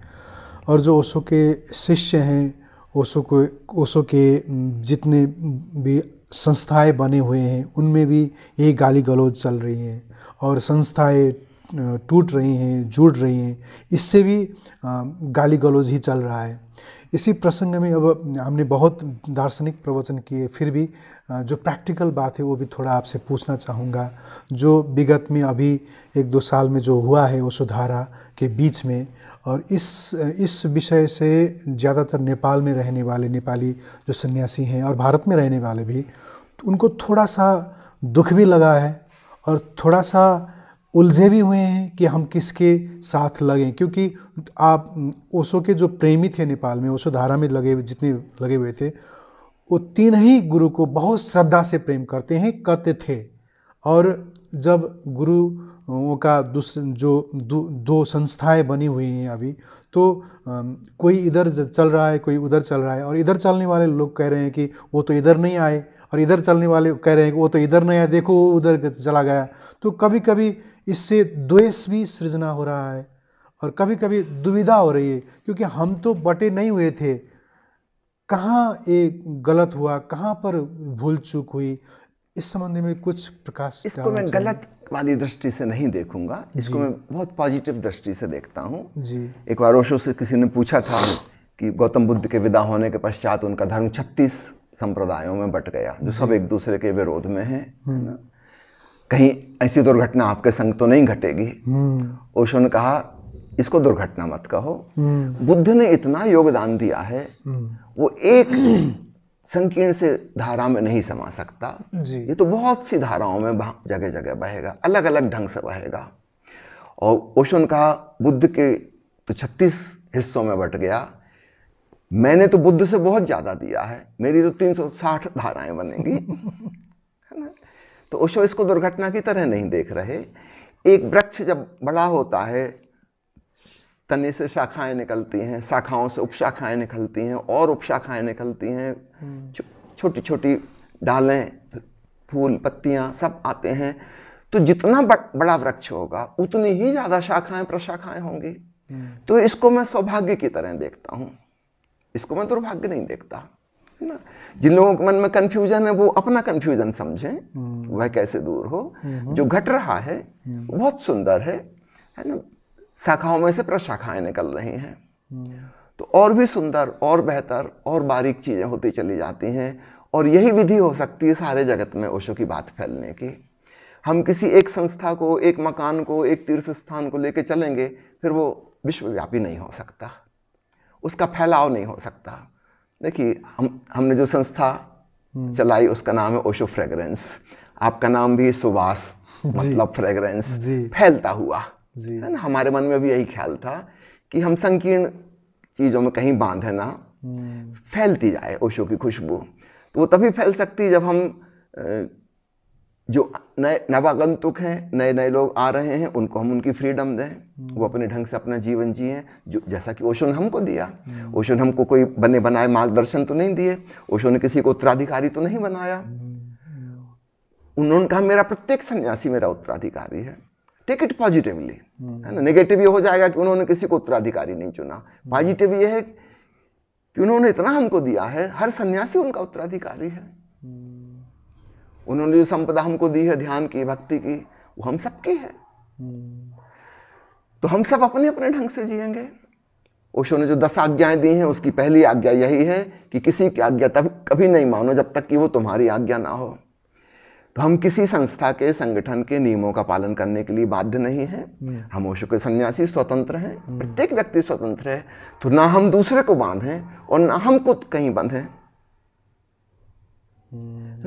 और जो ओशो के शिष्य हैं, ओशो के जितने भी संस्थाएं बने हुए हैं, उनमें भी ये गाली गलौज चल रही हैं और संस्थाएं टूट रही हैं, जुड़ रही हैं। इससे भी गाली गलौज ही चल रहा है। इसी प्रसंग में अब हमने बहुत दार्शनिक प्रवचन किए, फिर भी जो प्रैक्टिकल बात है वो भी थोड़ा आपसे पूछना चाहूँगा। जो विगत में अभी 1-2 साल में जो हुआ है ओशोधारा के बीच में, और इस विषय से ज़्यादातर नेपाल में रहने वाले नेपाली जो सन्यासी हैं और भारत में रहने वाले भी, उनको थोड़ा सा दुख भी लगा है और थोड़ा सा उलझे भी हुए हैं कि हम किसके साथ लगें। क्योंकि आप ओशो के जो प्रेमी थे नेपाल में, ओशोधारा में जितने लगे हुए थे, वो 3 ही गुरु को बहुत श्रद्धा से प्रेम करते थे। और जब गुरुओं का दो संस्थाएं बनी हुई हैं अभी, तो कोई इधर चल रहा है, कोई उधर चल रहा है। और इधर चलने वाले लोग कह रहे हैं कि वो तो इधर नहीं आए, और इधर चलने वाले कह रहे हैं कि वो तो इधर नहीं आया, देखो वो उधर चला गया। तो कभी कभी इससे द्वेष भी सृजना हो रहा है और कभी कभी दुविधा हो रही है, क्योंकि हम तो बटे नहीं हुए थे। कहाँ एक गलत हुआ, कहाँ पर भूल चूक हुई, इस संबंध में कुछ प्रकाश। इसको मैं गलत वाली दृष्टि से नहीं देखूंगा, इसको मैं बहुत पॉजिटिव दृष्टि से देखता हूँ जी। एक बार ओशो से किसी ने पूछा था कि गौतम बुद्ध के विदा होने के पश्चात उनका धर्म 36 संप्रदायों में बट गया, जो सब एक दूसरे के विरोध में है ना? कहीं ऐसी दुर्घटना आपके संग तो नहीं घटेगी। ओशो ने कहा इसको दुर्घटना मत कहो, बुद्ध ने इतना योगदान दिया है, वो एक संकीर्ण से धारा में नहीं समा सकता जी। ये तो बहुत सी धाराओं में जगह जगह बहेगा, अलग अलग ढंग से बहेगा। और ओशो ने कहा बुद्ध के तो 36 हिस्सों में बट गया, मैंने तो बुद्ध से बहुत ज़्यादा दिया है, मेरी तो 360 धाराएं बनेंगी है ना। तो ओशो इसको दुर्घटना की तरह नहीं देख रहे। एक वृक्ष जब बड़ा होता है, तने से शाखाएं निकलती हैं, शाखाओं से उपशाखाएं निकलती हैं और उपशाखाएं निकलती हैं, छोटी छोटी डालें, फूल, पत्तियां सब आते हैं। तो जितना बड़ा वृक्ष होगा उतनी ही ज्यादा शाखाएं प्रशाखाएं होंगी। तो इसको मैं सौभाग्य की तरह देखता हूं, इसको मैं दुर्भाग्य नहीं देखता, है ना। जिन लोगों के मन में कंफ्यूजन है वो अपना कंफ्यूजन समझें, वह कैसे दूर हो। जो घट रहा है वो बहुत सुंदर है ना। शाखाओं में से प्रशाखाएं निकल रही हैं, तो और भी सुंदर और बेहतर और बारीक चीजें होती चली जाती हैं। और यही विधि हो सकती है सारे जगत में ओशो की बात फैलने की। हम किसी एक संस्था को, एक मकान को, एक तीर्थ स्थान को लेके चलेंगे, फिर वो विश्वव्यापी नहीं हो सकता, उसका फैलाव नहीं हो सकता। देखिए हमने जो संस्था चलाई उसका नाम है ओशो फ्रेग्रेंस। आपका नाम भी सुवास मतलब फ्रेग्रेंस, फैलता हुआ, है ना। हमारे मन में भी यही ख्याल था कि हम संकीर्ण चीज़ों में कहीं बांधे ना, फैलती जाए ओशो की खुशबू। तो वो तभी फैल सकती है जब हम जो नए नवागंतुक हैं, नए नए लोग आ रहे हैं, उनको हम उनकी फ्रीडम दें, वो अपने ढंग से अपना जीवन जिए, जो जैसा कि ओशो ने हमको दिया। ओशो ने हमको कोई बने बनाए मार्गदर्शन तो नहीं दिए, ओशो ने किसी को उत्तराधिकारी तो नहीं बनाया। उन्होंने कहा मेरा प्रत्येक सन्यासी मेरा उत्तराधिकारी है। टेक इट पॉजिटिवली, है ना। नेगेटिव ये हो जाएगा कि उन्होंने किसी को उत्तराधिकारी नहीं चुना। पॉजिटिव ये है कि उन्होंने इतना हमको दिया है, हर सन्यासी उनका उत्तराधिकारी है। उन्होंने जो संपदा हमको दी है ध्यान की, भक्ति की, वो हम सबकी है। तो हम सब अपने अपने ढंग से जिएंगे। ओशो ने जो 10 आज्ञाएं दी हैं उसकी पहली आज्ञा यही है कि किसी की आज्ञा तब कभी नहीं मानो जब तक कि वो तुम्हारी आज्ञा ना हो। तो हम किसी संस्था के, संगठन के नियमों का पालन करने के लिए बाध्य नहीं हैं। हम ओशो के सन्यासी स्वतंत्र हैं, प्रत्येक व्यक्ति स्वतंत्र है। तो ना हम दूसरे को बांधें और ना हम खुद कहीं बंधें।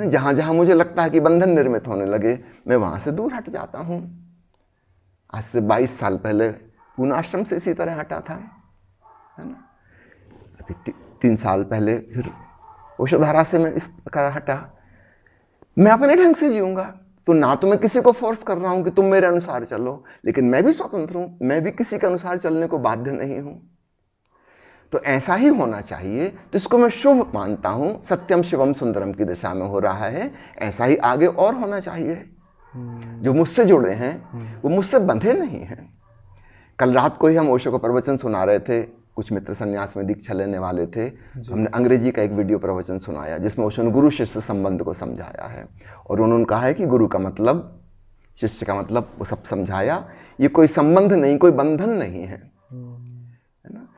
जहां जहां मुझे लगता है कि बंधन निर्मित होने लगे, मैं वहां से दूर हट जाता हूं। आज से 22 साल पहले पूना आश्रम से इसी तरह हटा था, है ना। अभी 3 साल पहले फिर ओशोधारा से मैं इस प्रकार हटा। मैं अपने ढंग से जीऊंगा। तो ना तो मैं किसी को फोर्स कर रहा हूं कि तुम मेरे अनुसार चलो, लेकिन मैं भी स्वतंत्र हूं, मैं भी किसी के अनुसार चलने को बाध्य नहीं हूं। तो ऐसा ही होना चाहिए। तो इसको मैं शुभ मानता हूं। सत्यम शिवम सुंदरम की दिशा में हो रहा है, ऐसा ही आगे और होना चाहिए। जो मुझसे जुड़े हैं वो मुझसे बंधे नहीं हैं। कल रात को ही हम ओशो को प्रवचन सुना रहे थे, कुछ मित्र संन्यास में दीक्षा लेने वाले थे। हमने अंग्रेजी का एक वीडियो प्रवचन सुनाया जिसमें ओशो ने गुरु शिष्य संबंध को समझाया है। और उन्होंने कहा है कि गुरु का मतलब, शिष्य का मतलब, वो सब समझाया। ये कोई संबंध नहीं, कोई बंधन नहीं है, है ना।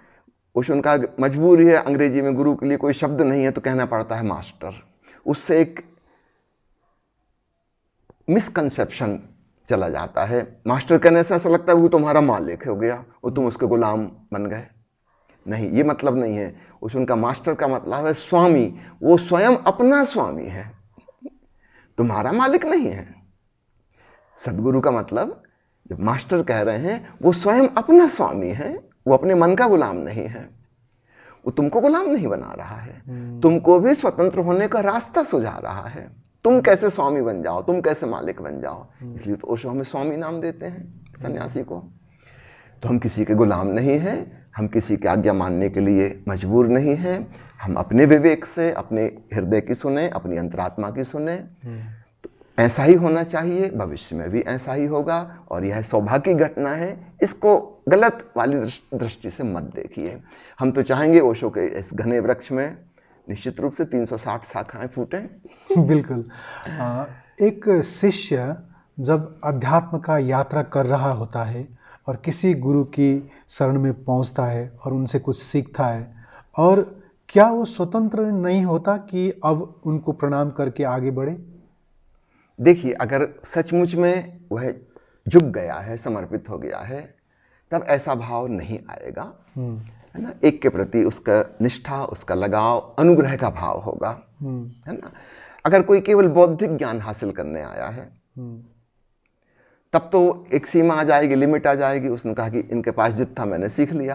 ओशो का मजबूरी है, अंग्रेजी में गुरु के लिए कोई शब्द नहीं है तो कहना पड़ता है मास्टर। उससे एक मिसकंसेप्शन चला जाता है। मास्टर कहने से ऐसा लगता है वो तुम्हारा मालिक हो गया और तुम उसके गुलाम बन गए। नहीं, ये मतलब नहीं है। उनका मास्टर का मतलब है स्वामी। वो स्वयं अपना स्वामी है, तुम्हारा मालिक नहीं है। सदगुरु का मतलब, जब मास्टर कह रहे हैं, वो स्वयं अपना स्वामी है, वो अपने मन का गुलाम नहीं है। वो तुमको गुलाम नहीं बना रहा है, तुमको भी स्वतंत्र होने का रास्ता सुझा रहा है। तुम कैसे स्वामी बन जाओ, तुम कैसे मालिक बन जाओ। इसलिए तो ओशो हमें स्वामी नाम देते हैं सन्यासी को। तो हम किसी के गुलाम नहीं हैं, हम किसी की आज्ञा मानने के लिए मजबूर नहीं हैं। हम अपने विवेक से अपने हृदय की सुने, अपनी अंतरात्मा की सुने। तो ऐसा ही होना चाहिए, भविष्य में भी ऐसा ही होगा। और यह सौभाग्य की घटना है, इसको गलत वाली दृष्टि से मत देखिए। हम तो चाहेंगे ओशो के इस घने वृक्ष में निश्चित रूप से 360 शाखाएं फूटें। बिल्कुल। एक शिष्य जब अध्यात्म का यात्रा कर रहा होता है और किसी गुरु की शरण में पहुंचता है और उनसे कुछ सीखता है, और क्या वो स्वतंत्र नहीं होता कि अब उनको प्रणाम करके आगे बढ़े? देखिए, अगर सचमुच में वह झुक गया है, समर्पित हो गया है, तब ऐसा भाव नहीं आएगा, है ना। एक के प्रति उसका निष्ठा, उसका लगाव, अनुग्रह का भाव होगा, है ना। अगर कोई केवल बौद्धिक ज्ञान हासिल करने आया है तब तो एक सीमा आ जाएगी, लिमिट आ जाएगी। उसने कहा कि इनके पास जितना मैंने सीख लिया।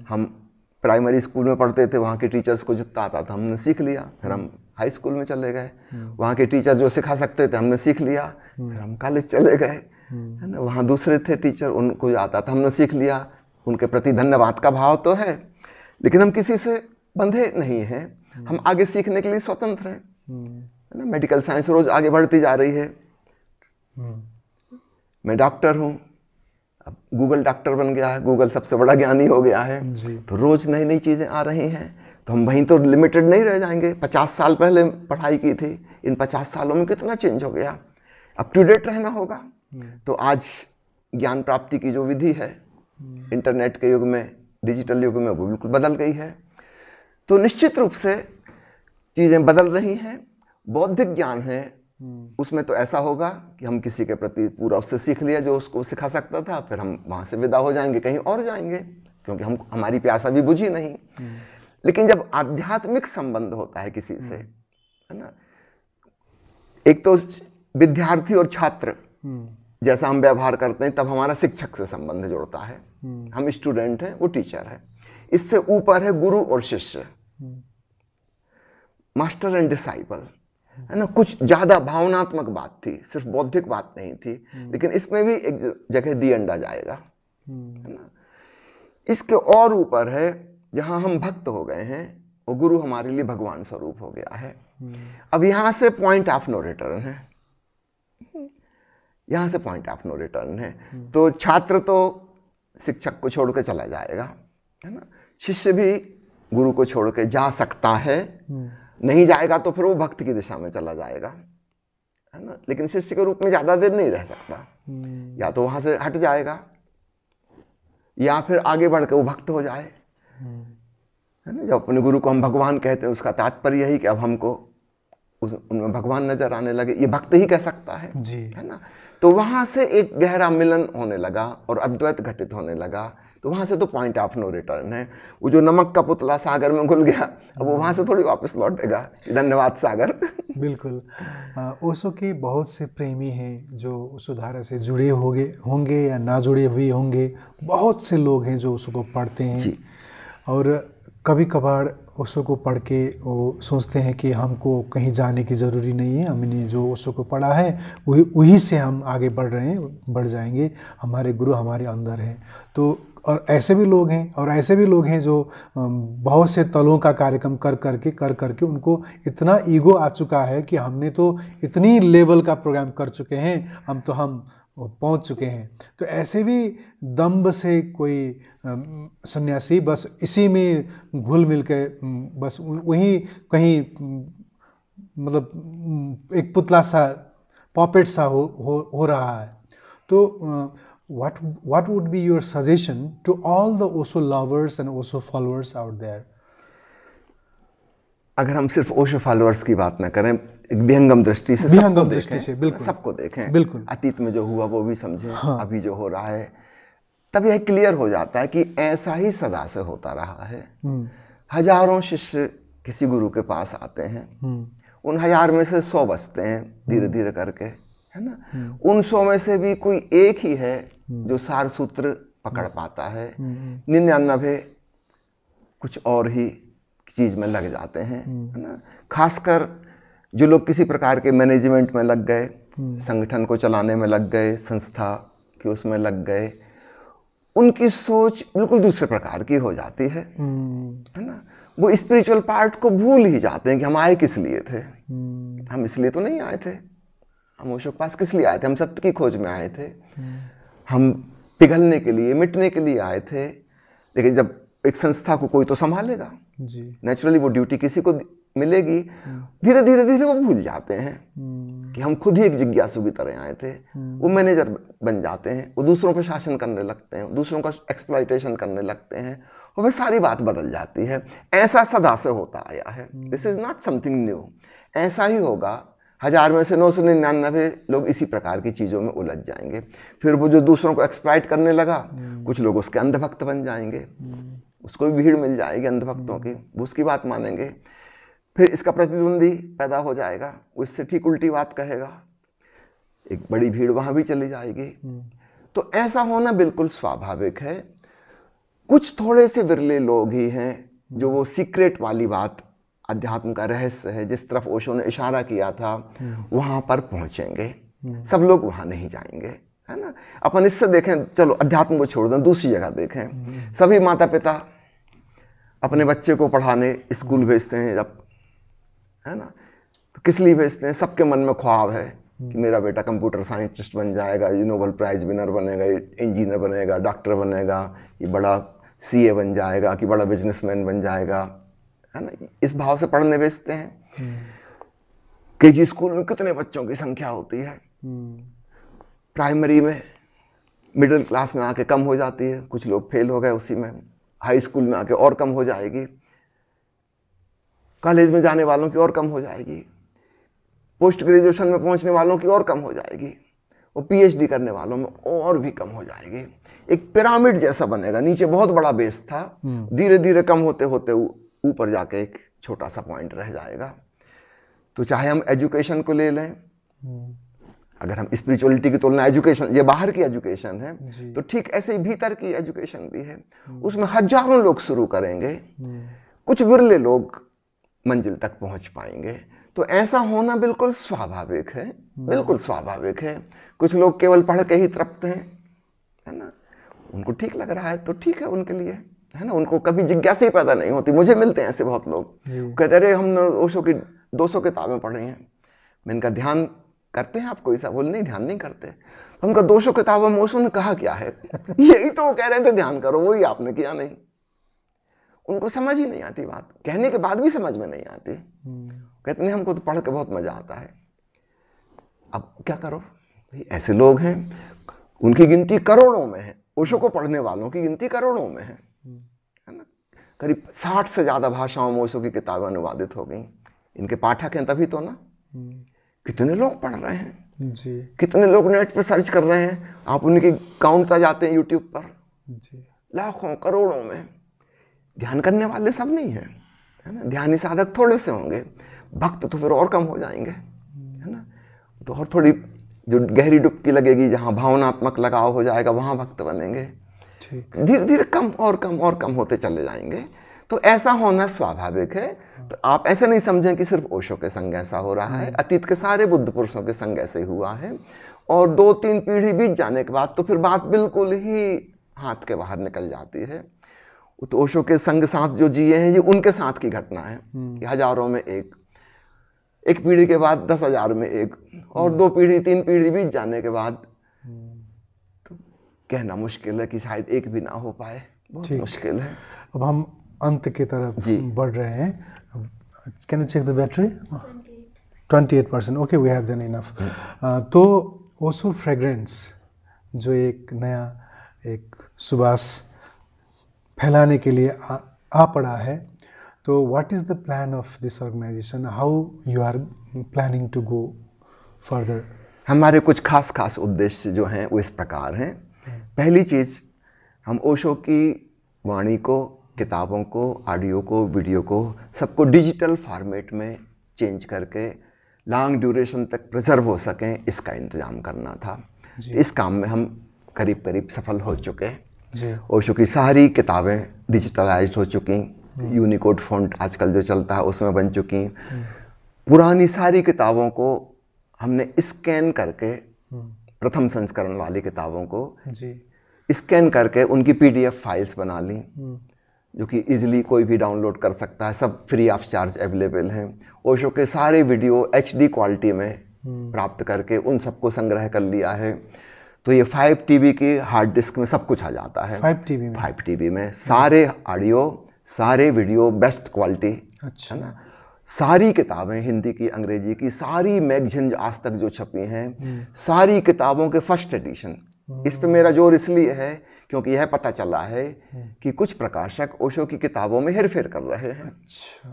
हम प्राइमरी स्कूल में पढ़ते थे, वहाँ के टीचर्स को जितना आता था हमने सीख लिया। फिर हम हाई स्कूल में चले गए, वहाँ के टीचर जो सिखा सकते थे हमने सीख लिया। फिर हम कॉलेज चले गए, है ना। वहाँ दूसरे थे टीचर, उनको जो आता था हमने सीख लिया। उनके प्रति धन्यवाद का भाव तो है, लेकिन हम किसी से बंधे नहीं हैं। हम आगे सीखने के लिए स्वतंत्र हैं, है ना। मेडिकल साइंस रोज आगे बढ़ती जा रही है, मैं डॉक्टर हूँ, अब गूगल डॉक्टर बन गया है, गूगल सबसे बड़ा ज्ञानी हो गया है, तो रोज़ नई नई चीज़ें आ रही हैं, तो हम वहीं तो लिमिटेड नहीं रह जाएंगे। 50 साल पहले पढ़ाई की थी, इन 50 सालों में कितना चेंज हो गया, अप टू डेट रहना होगा। तो आज ज्ञान प्राप्ति की जो विधि है इंटरनेट के युग में, डिजिटल युग में, वो बिल्कुल बदल गई है। तो निश्चित रूप से चीज़ें बदल रही हैं। बौद्धिक ज्ञान है, उसमें तो ऐसा होगा कि हम किसी के प्रति पूरा उससे सीख लिया जो उसको सिखा सकता था, फिर हम वहाँ से विदा हो जाएंगे, कहीं और जाएंगे, क्योंकि हमारी प्यास अभी बुझी नहीं। लेकिन जब आध्यात्मिक संबंध होता है किसी से, है ना, एक तो विद्यार्थी और छात्र जैसा हम व्यवहार करते हैं, तब हमारा शिक्षक से संबंध जुड़ता है। हम स्टूडेंट हैं, वो टीचर है। इससे ऊपर है गुरु और शिष्य, मास्टर एंड डिसाइपल, है ना। कुछ ज्यादा भावनात्मक बात थी, सिर्फ बौद्धिक बात नहीं थी, लेकिन इसमें भी एक जगह दी अंडा जाएगा, है ना। इसके और ऊपर है जहां हम भक्त हो गए हैं, वो गुरु हमारे लिए भगवान स्वरूप हो गया है। अब यहां से पॉइंट ऑफ नो रिटर्न है, यहां से पॉइंट ऑफ नो रिटर्न है। तो छात्र तो शिक्षक को छोड़ के चला जाएगा, है ना। शिष्य भी गुरु को छोड़ के जा सकता है, नहीं जाएगा तो फिर वो भक्त की दिशा में चला जाएगा, है ना। लेकिन शिष्य के रूप में ज्यादा देर नहीं रह सकता, या तो वहां से हट जाएगा या फिर आगे बढ़ के वो भक्त हो जाए, है ना। जब अपने गुरु को हम भगवान कहते हैं, उसका तात्पर्य यही कि अब हमको उनमें भगवान नजर आने लगे, ये भक्त ही कह सकता है जी, है ना। तो वहां से एक गहरा मिलन होने लगा और अद्वैत घटित होने लगा। तो वहां से तो पॉइंट ऑफ नो रिटर्न है। वो जो नमक का पुतला सागर में घुल गया, अब वो वहां से थोड़ी वापस लौटेगा। धन्यवाद सागर। बिल्कुल। ओशो के बहुत से प्रेमी हैं जो उस धारा से जुड़े होंगे या ना जुड़े हुए होंगे। बहुत से लोग हैं जो उसको पढ़ते हैं जी। और कभी कभार ओशो को पढ़ के वो सोचते हैं कि हमको कहीं जाने की ज़रूरी नहीं है, हमने जो ओशो को पढ़ा है वही से हम आगे बढ़ जाएंगे, हमारे गुरु हमारे अंदर हैं। तो और ऐसे भी लोग हैं जो बहुत से तलों का कार्यक्रम कर करके उनको इतना ईगो आ चुका है कि हमने तो इतनी लेवल का प्रोग्राम कर चुके हैं, हम पहुंच चुके हैं। तो ऐसे भी दम्भ से कोई सन्यासी बस इसी में घुल मिल के बस वहीं कहीं मतलब एक पुतला सा, पॉपेट सा हो रहा है। तो what would be your suggestion to all the Osho lovers and Osho followers out there? अगर हम सिर्फ ओशो फॉलोअर्स की बात ना करें, एक विहंगम दृष्टि से बिल्कुल सबको देखें, बिल्कुल अतीत में जो हुआ वो भी समझें, हाँ। अभी जो हो रहा है, तब यह क्लियर हो जाता है कि ऐसा ही सदा से होता रहा है। हजारों शिष्य किसी गुरु के पास आते हैं, उन 1000 में से 100 बचते हैं धीरे धीरे करके, है ना। उन 100 में से भी कोई एक ही है जो सार सूत्र पकड़ पाता है, 99 कुछ और ही चीज में लग जाते हैं, है ना। खासकर जो लोग किसी प्रकार के मैनेजमेंट में लग गए, संगठन को चलाने में लग गए, संस्था के उसमें लग गए, उनकी सोच बिल्कुल दूसरे प्रकार की हो जाती है ना। वो स्पिरिचुअल पार्ट को भूल ही जाते हैं कि हम आए किस लिए थे। हम इसलिए तो नहीं आए थे, हम ओशो के पास किस लिए आए थे? हम सत्य की खोज में आए थे, हम पिघलने के लिए, मिटने के लिए आए थे। लेकिन जब एक संस्था को कोई तो संभालेगा जी, नेचुरली वो ड्यूटी किसी को मिलेगी, धीरे धीरे वो भूल जाते हैं कि हम खुद ही एक जिज्ञासु की तरह आए थे। वो मैनेजर बन जाते हैं, वो दूसरों पर शासन करने लगते हैं, दूसरों का एक्सप्लॉइटेशन करने लगते हैं, और वह सारी बात बदल जाती है। ऐसा सदा से होता आया है, this is not something new. ऐसा ही होगा, 1000 में से 999 लोग इसी प्रकार की चीज़ों में उलझ जाएंगे। फिर वो जो दूसरों को एक्सप्लॉइट करने लगा, कुछ लोग उसके अंधभक्त बन जाएंगे, उसको भी भीड़ मिल जाएगी अंधभक्तों की, वो उसकी बात मानेंगे। फिर इसका प्रतिद्वंदी पैदा हो जाएगा, वो इससे ठीक उल्टी बात कहेगा, एक बड़ी भीड़ वहाँ भी चली जाएगी। तो ऐसा होना बिल्कुल स्वाभाविक है। कुछ थोड़े से विरले लोग ही हैं जो वो सीक्रेट वाली बात, अध्यात्म का रहस्य है, जिस तरफ ओशो ने इशारा किया था, वहाँ पर पहुँचेंगे। सब लोग वहाँ नहीं जाएंगे, है ना। अपन इससे देखें, चलो अध्यात्म को छोड़ दें, दूसरी जगह देखें। सभी माता पिता अपने बच्चे को पढ़ाने स्कूल भेजते हैं, जब, है ना, तो किस लिए भेजते हैं? सबके मन में ख्वाब है कि मेरा बेटा कंप्यूटर साइंटिस्ट बन जाएगा, ये नोबेल प्राइज विनर बनेगा, ये इंजीनियर बनेगा, डॉक्टर बनेगा, ये बड़ा सीए बन जाएगा, कि बड़ा बिजनेसमैन बन जाएगा, है ना। इस भाव से पढ़ने भेजते हैं। केजी स्कूल में कितने बच्चों की संख्या होती है, प्राइमरी में मिडिल क्लास में आके कम हो जाती है, कुछ लोग फेल हो गए उसी में, हाई स्कूल में आके और कम हो जाएगी, कॉलेज में जाने वालों की और कम हो जाएगी, पोस्ट ग्रेजुएशन में पहुंचने वालों की और कम हो जाएगी, और पीएचडी करने वालों में और भी कम हो जाएगी। एक पिरामिड जैसा बनेगा, नीचे बहुत बड़ा बेस था, धीरे धीरे कम होते होते ऊपर जाके एक छोटा सा पॉइंट रह जाएगा। तो चाहे हम एजुकेशन को ले लें, अगर हम स्पिरिचुअलिटी की तुलना एजुकेशन, ये बाहर की एजुकेशन है, तो ठीक ऐसे ही भीतर की एजुकेशन भी है। उसमें हजारों लोग शुरू करेंगे, कुछ विरले लोग मंजिल तक पहुंच पाएंगे। तो ऐसा होना बिल्कुल स्वाभाविक है, बिल्कुल स्वाभाविक है। कुछ लोग केवल पढ़ के ही तृप्त हैं, है ना, उनको ठीक लग रहा है तो ठीक है उनके लिए, है ना, उनको कभी जिज्ञासा ही पैदा नहीं होती। मुझे मिलते हैं ऐसे बहुत लोग, कहते अरे हमने ओशो की 200 किताबें पढ़ी हैं। मैं इनका ध्यान करते हैं आपको ऐसा बोल, नहीं ध्यान नहीं करते। तो उनका 200 किताबों में ओशो ने कहा क्या है, यही तो वो कह रहे थे ध्यान करो, वही आपने किया नहीं। उनको समझ ही नहीं आती बात, कहने के बाद भी समझ में नहीं आती। कहते नहीं हमको तो पढ़ के बहुत मजा आता है। अब क्या करो भाई, ऐसे लोग हैं, उनकी गिनती करोड़ों में है, ओशो को पढ़ने वालों की गिनती करोड़ों में है ना। करीब 60 से ज्यादा भाषाओं में ओशो की किताबें अनुवादित हो गई। इनके पाठक हैं तभी तो ना। कितने लोग पढ़ रहे हैं जी, कितने लोग नेट पे सर्च कर रहे हैं, आप उनकी काउंट कर जाते हैं यूट्यूब पर जी, लाखों करोड़ों में। ध्यान करने वाले सब नहीं है, है ना, ध्यानी साधक थोड़े से होंगे, भक्त तो फिर और कम हो जाएंगे, है ना। तो और थोड़ी जो गहरी डुबकी लगेगी, जहाँ भावनात्मक लगाव हो जाएगा, वहाँ भक्त बनेंगे। धीरे धीरे कम और कम और कम होते चले जाएंगे। तो ऐसा होना स्वाभाविक है। तो आप ऐसे नहीं समझें कि सिर्फ ओशो के संग ऐसा हो रहा है, अतीत के सारे बुद्ध पुरुषों के संग ऐसे हुआ है। और 2-3 पीढ़ी बीत जाने के बाद तो फिर बात बिल्कुल ही हाथ के बाहर निकल जाती है। तो ओशो के संग साथ जो जिए हैं, ये उनके साथ की घटना है कि हजारों में एक पीढ़ी के बाद 10,000 में एक, और 2 पीढ़ी 3 पीढ़ी बीत जाने के बाद तो कहना मुश्किल है कि शायद एक भी ना हो पाए, बहुत मुश्किल है। अब हम अंत की तरफ बढ़ रहे हैं। Can you check the battery? 28%। Okay, we have then enough. तो ओशो फ्रेग्रेंस जो एक नया एक सुबास फैलाने के लिए आ पड़ा है, तो what is the plan of this organisation? How you are planning to go further? हमारे कुछ खास उद्देश्य जो हैं वो इस प्रकार हैं। पहली चीज़, हम ओशो की वाणी को, किताबों को, ऑडियो को, वीडियो को, सबको डिजिटल फॉर्मेट में चेंज करके लॉन्ग ड्यूरेशन तक प्रिजर्व हो सकें, इसका इंतज़ाम करना था। इस काम में हम करीब सफल हो चुके हैं। ओशो की सारी किताबें डिजिटलाइज हो चुकी, यूनिकोड फॉन्ट आजकल जो चलता है उसमें बन चुकी। पुरानी सारी किताबों को हमने स्कैन करके, प्रथम संस्करण वाली किताबों को स्कैन करके उनकी PDF फाइल्स बना ली, जो कि इजीली कोई भी डाउनलोड कर सकता है, सब फ्री ऑफ चार्ज अवेलेबल हैं। ओशो के सारे वीडियो HD क्वालिटी में प्राप्त करके उन सबको संग्रह कर लिया है। तो ये 5 TB की हार्ड डिस्क में सब कुछ आ जाता है। 5 TB में सारे ऑडियो, सारे वीडियो बेस्ट क्वालिटी, है ना। सारी किताबें, हिंदी की, अंग्रेजी की, सारी मैगजीन आज तक जो छपी हैं, सारी किताबों के फर्स्ट एडिशन। इस पे मेरा जोर इसलिए है क्योंकि यह पता चला है कि कुछ प्रकाशक ओशो की किताबों में हेरफेर कर रहे हैं। अच्छा,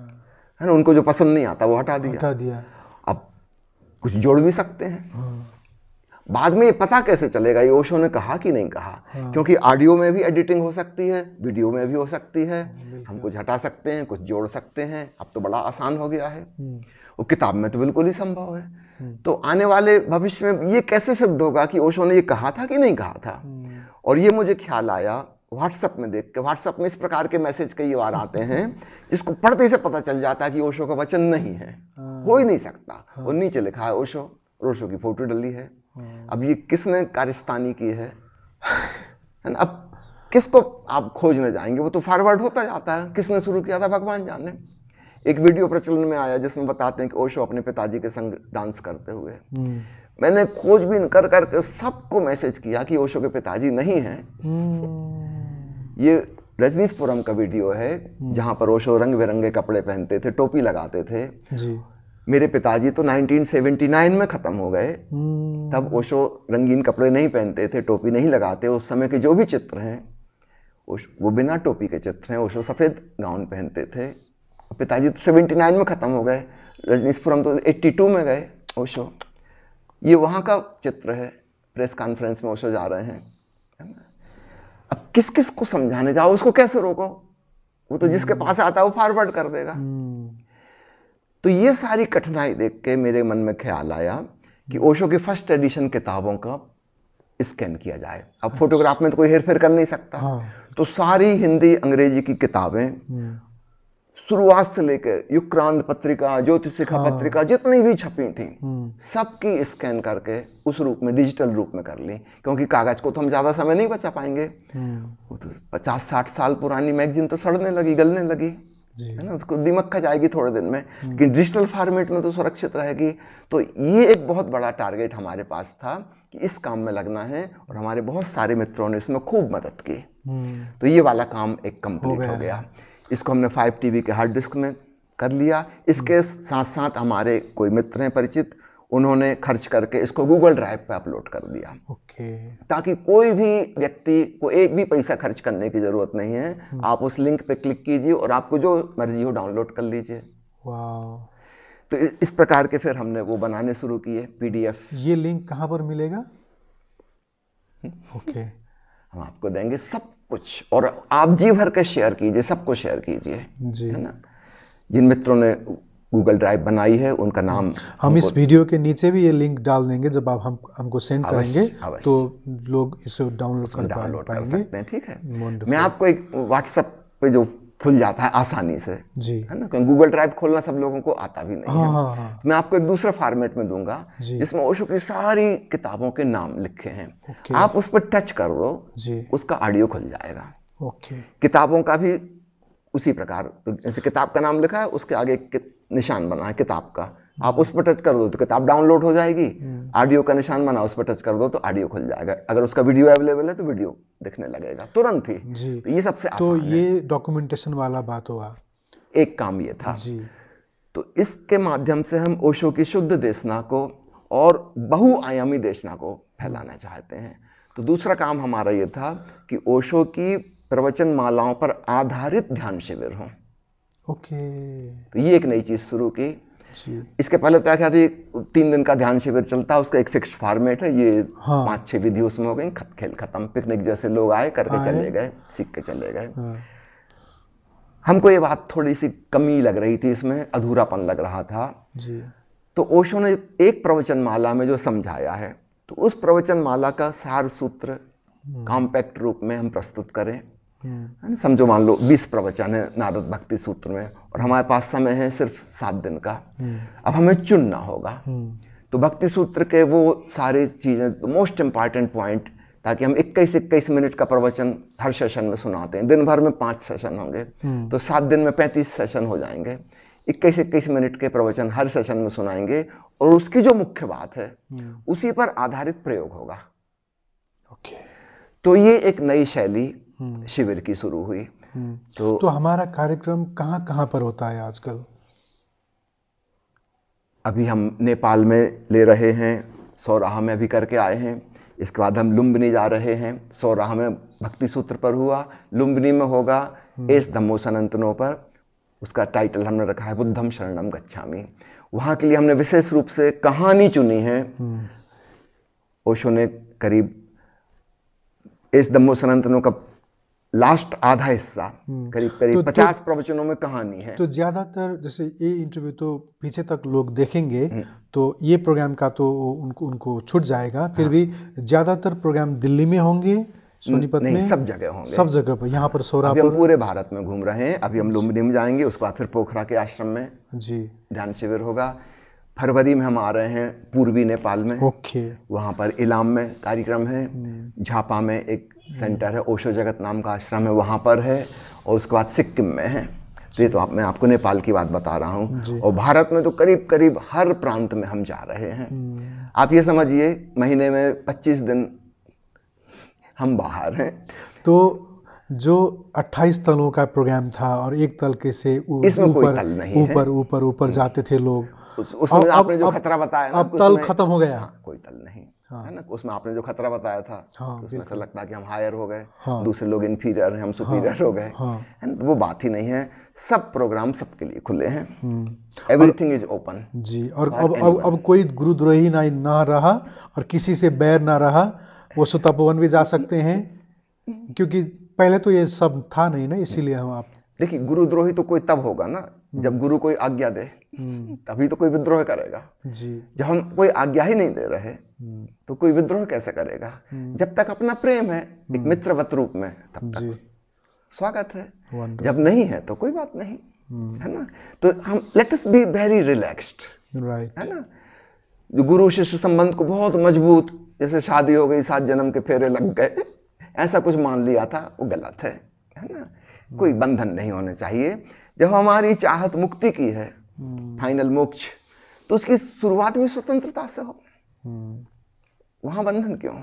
है ना, उनको जो पसंद नहीं आता वो हटा दिया। अब कुछ जोड़ भी सकते हैं। बाद में ये पता कैसे चलेगा ये ओशो ने कहा कि नहीं कहा? क्योंकि ऑडियो में भी एडिटिंग हो सकती है, वीडियो में भी हो सकती है। हम कुछ हटा सकते हैं, कुछ जोड़ सकते हैं। अब तो बड़ा आसान हो गया है। वो किताब में तो बिल्कुल ही संभव है। तो आने वाले भविष्य में ये कैसे सिद्ध होगा कि ओशो ने ये कहा था कि नहीं कहा था? और ये मुझे ख्याल आया व्हाट्सएप में देख के। व्हाट्सएप में इस प्रकार के मैसेज कई बार आते हैं जिसको पढ़ते से पता चल जाता है कि ओशो का वचन नहीं है, हो ही नहीं सकता। और नीचे लिखा है ओशो की फोटो डली है। अब ये किसने कारस्तानी की है ना? अब किसको आप खोजने जाएंगे? वो तो फॉरवर्ड होता जाता है। किसने शुरू किया था भगवान जाने। एक वीडियो प्रचलन में आया जिसमें बताते हैं कि ओशो अपने पिताजी के संग डांस करते हुए। मैंने खोजबीन कर करके सबको मैसेज किया कि ओशो के पिताजी नहीं हैं। ये रजनीशपुरम का वीडियो है जहाँ पर ओशो रंग बिरंगे कपड़े पहनते थे, टोपी लगाते थे जी। मेरे पिताजी तो 1979 में ख़त्म हो गए, तब ओशो रंगीन कपड़े नहीं पहनते थे, टोपी नहीं लगाते। उस समय के जो भी चित्र हैं वो बिना टोपी के चित्र हैं। ओशो सफ़ेद गाउन पहनते थे। पिताजी तो 79 में ख़त्म हो गए, रजनीशपुरम तो 82 में गए ओशो। ये वहाँ का चित्र है, प्रेस कॉन्फ्रेंस में ओशो जा रहे हैं, है ना। अब किस किस को समझाने जाओ, उसको कैसे रोको? वो तो जिसके पास आता है वो फॉरवर्ड कर देगा। तो ये सारी कठिनाई देख के मेरे मन में ख्याल आया कि ओशो की फर्स्ट एडिशन किताबों का स्कैन किया जाए। अब फोटोग्राफ में तो कोई हेर फेर कर नहीं सकता। हाँ। तो सारी हिंदी अंग्रेजी की किताबें शुरुआत से लेके युक्रांत पत्रिका, ज्योतिषिखा पत्रिका जितनी भी छपी थी सबकी स्कैन करके उस रूप में, डिजिटल रूप में कर ली, क्योंकि कागज को तो हम ज़्यादा समय नहीं बचा पाएंगे। वो तो 50-60 साल पुरानी मैगजीन तो सड़ने लगी, गलने लगी, है ना, उसको दिमक खा जाएगी थोड़े दिन में, कि डिजिटल फॉर्मेट में तो सुरक्षित रहेगी। तो ये एक बहुत बड़ा टारगेट हमारे पास था कि इस काम में लगना है, और हमारे बहुत सारे मित्रों ने इसमें खूब मदद की। तो ये वाला काम एक कंप्लीट हो गया। इसको हमने 5 TB के हार्ड डिस्क में कर लिया। इसके साथ साथ हमारे कोई मित्र हैं परिचित, उन्होंने खर्च करके इसको गूगल ड्राइव पे अपलोड कर दिया। ताकि कोई भी व्यक्ति को एक भी पैसा खर्च करने की ज़रूरत नहीं है। आप उस लिंक पे क्लिक कीजिए और आपको जो मर्जी हो डाउनलोड कर लीजिए। तो इस प्रकार के फिर हमने वो बनाने शुरू किए PDF। ये लिंक कहाँ पर मिलेगा? हम आपको देंगे सब कुछ, और आप जी भर के शेयर कीजिए, सबको शेयर कीजिए, है ना। जिन मित्रों ने गूगल ड्राइव बनाई है उनका नाम हम इस वीडियो के नीचे भी ये लिंक डाल देंगे। जब आप हमको सेंड करेंगे तो लोग इसे डाउनलोड कर सकते हैं। ठीक है, मैं आपको एक व्हाट्सएप पे जो खुल जाता है आसानी से, जी, है ना, क्योंकि गूगल ड्राइव खोलना सब लोगों को आता भी नहीं है। तो मैं आपको एक दूसरा फॉर्मेट में दूंगा जिसमें ओशो की सारी किताबों के नाम लिखे हैं। आप उस पर टच कर दो, उसका ऑडियो खुल जाएगा। किताबों का भी उसी प्रकार, तो जैसे किताब का नाम लिखा है उसके आगे निशान बना है किताब का, आप उस पर टच कर दो तो किताब डाउनलोड हो जाएगी। ऑडियो का निशान बना, उस पर टच कर दो तो ऑडियो खुल जाएगा। अगर उसका वीडियो अवेलेबल है तो वीडियो दिखने लगेगा तुरंत ही। तो ये सबसे आसान है। तो ये डॉक्यूमेंटेशन वाला बात हुआ, एक काम ये था जी। तो इसके माध्यम से हम ओशो की शुद्ध देशना को और बहुआयामी देशना को फैलाना चाहते हैं। तो दूसरा काम हमारा ये था कि ओशो की प्रवचन मालाओं पर आधारित ध्यान शिविर हों। तो ये एक नई चीज़ शुरू की जी। इसके पहले तय क्या थी, 3 दिन का ध्यान शिविर चलता है, उसका एक फिक्स्ड फॉर्मेट है। ये 5-6 विधि उसमें हो गई, खेल खत्म, पिकनिक जैसे लोग आए करके चले गए, सीख के चले गए। हमको ये बात थोड़ी सी कमी लग रही थी, इसमें अधूरापन लग रहा था जी। तो ओशो ने एक प्रवचन माला में जो समझाया है, तो उस प्रवचन माला का सार सूत्र कॉम्पैक्ट रूप में हम प्रस्तुत करें। समझो मान लो 20 प्रवचन है नारद भक्ति सूत्र में, और हमारे पास समय है सिर्फ 7 दिन का। अब हमें चुनना होगा। तो भक्ति सूत्र के वो सारी चीज़ें, मोस्ट इम्पॉर्टेंट पॉइंट, ताकि हम 21-21 मिनट का प्रवचन हर सेशन में सुनाते हैं। दिन भर में 5 सेशन होंगे, तो 7 दिन में 35 सेशन हो जाएंगे। 21-21 मिनट के प्रवचन हर सेशन में सुनाएंगे, और उसकी जो मुख्य बात है उसी पर आधारित प्रयोग होगा। तो ये एक नई शैली शिविर की शुरू हुई। तो हमारा कार्यक्रम कहाँ कहाँ पर होता है आजकल? अभी हम नेपाल में ले रहे हैं, सौराहा में अभी करके आए हैं। इसके बाद हम लुम्बिनी जा रहे हैं। सौराहा में भक्ति सूत्र पर हुआ, लुम्बिनी में होगा एस धम्मो सनातनो पर। उसका टाइटल हमने रखा है बुद्धम शरणम गच्छामि। वहाँ के लिए हमने विशेष रूप से कहानी चुनी है। ओशो ने करीब एस धम्मो सनातनो का लास्ट आधा हिस्सा, करीब 50 प्रवचनों में कहानी है। तो ज़्यादातर, जैसे ये इंटरव्यू तो पीछे तक लोग देखेंगे, तो ये प्रोग्राम का तो उनको छूट जाएगा। फिर भी ज़्यादातर प्रोग्राम दिल्ली में होंगे, सोनीपत में? सब जगह होंगे, सब जगह पर। यहाँ पर सौराहा पर हम पूरे भारत में घूम रहे हैं। अभी हम लुम्बिनी में जाएंगे, उसके बाद फिर पोखरा के आश्रम में जी ध्यान शिविर होगा। फरवरी में हम आ रहे हैं पूर्वी नेपाल में, वहाँ पर इलाम में कार्यक्रम है। झापा में एक सेंटर है, ओशो जगत नाम का आश्रम है, वहाँ पर है। और उसके बाद सिक्किम में है। ये तो मैं आपको नेपाल की बात बता रहा हूँ। और भारत में तो करीब करीब हर प्रांत में हम जा रहे हैं। आप ये समझिए महीने में 25 दिन हम बाहर हैं। तो जो 28 तलों का प्रोग्राम था और एक तल के से इसमें कोई तल नहीं है। ऊपर जाते थे लोग। उसमें आपने जो खतरा बताया ना, अब तल खत्म हो गया। हाँ, कोई तल नहीं है ना। उसमें आपने जो खतरा बताया था, हाँ, उसमें ऐसा लगता है कि हम हायर हो गए, हाँ, दूसरे लोग इन्फीरियर हैं, हम सुपीरियर हो गए, हाँ, है ना। वो बात ही नहीं है। सब प्रोग्राम सबके लिए खुले हैं, एवरीथिंग इज ओपन जी। और अब कोई गुरुद्रोही ना रहा और किसी से बैर ना रहा। वो तपोवन भी जा सकते हैं, क्योंकि पहले तो ये सब था नहीं ना, इसीलिए हम आप देखिए, गुरुद्रोही तो कोई तब होगा ना जब गुरु कोई आज्ञा दे, तभी तो कोई विद्रोह करेगा जी। जब हम कोई आज्ञा ही नहीं दे रहे तो कोई विद्रोह कैसे करेगा। जब तक अपना प्रेम है एक मित्रवत रूप में, तब तक स्वागत है। जब नहीं है तो कोई बात नहीं, है ना। तो हम let us be very relaxed, right, है ना। जो गुरु शिष्य संबंध को बहुत मजबूत, जैसे शादी हो गई 7 जन्म के फेरे लग गए, ऐसा कुछ मान लिया था, वो गलत है ना। कोई बंधन नहीं होने चाहिए। जब हमारी चाहत मुक्ति की है, फाइनल मोक्ष, तो उसकी शुरुआत भी स्वतंत्रता से हो, वहां बंधन क्यों।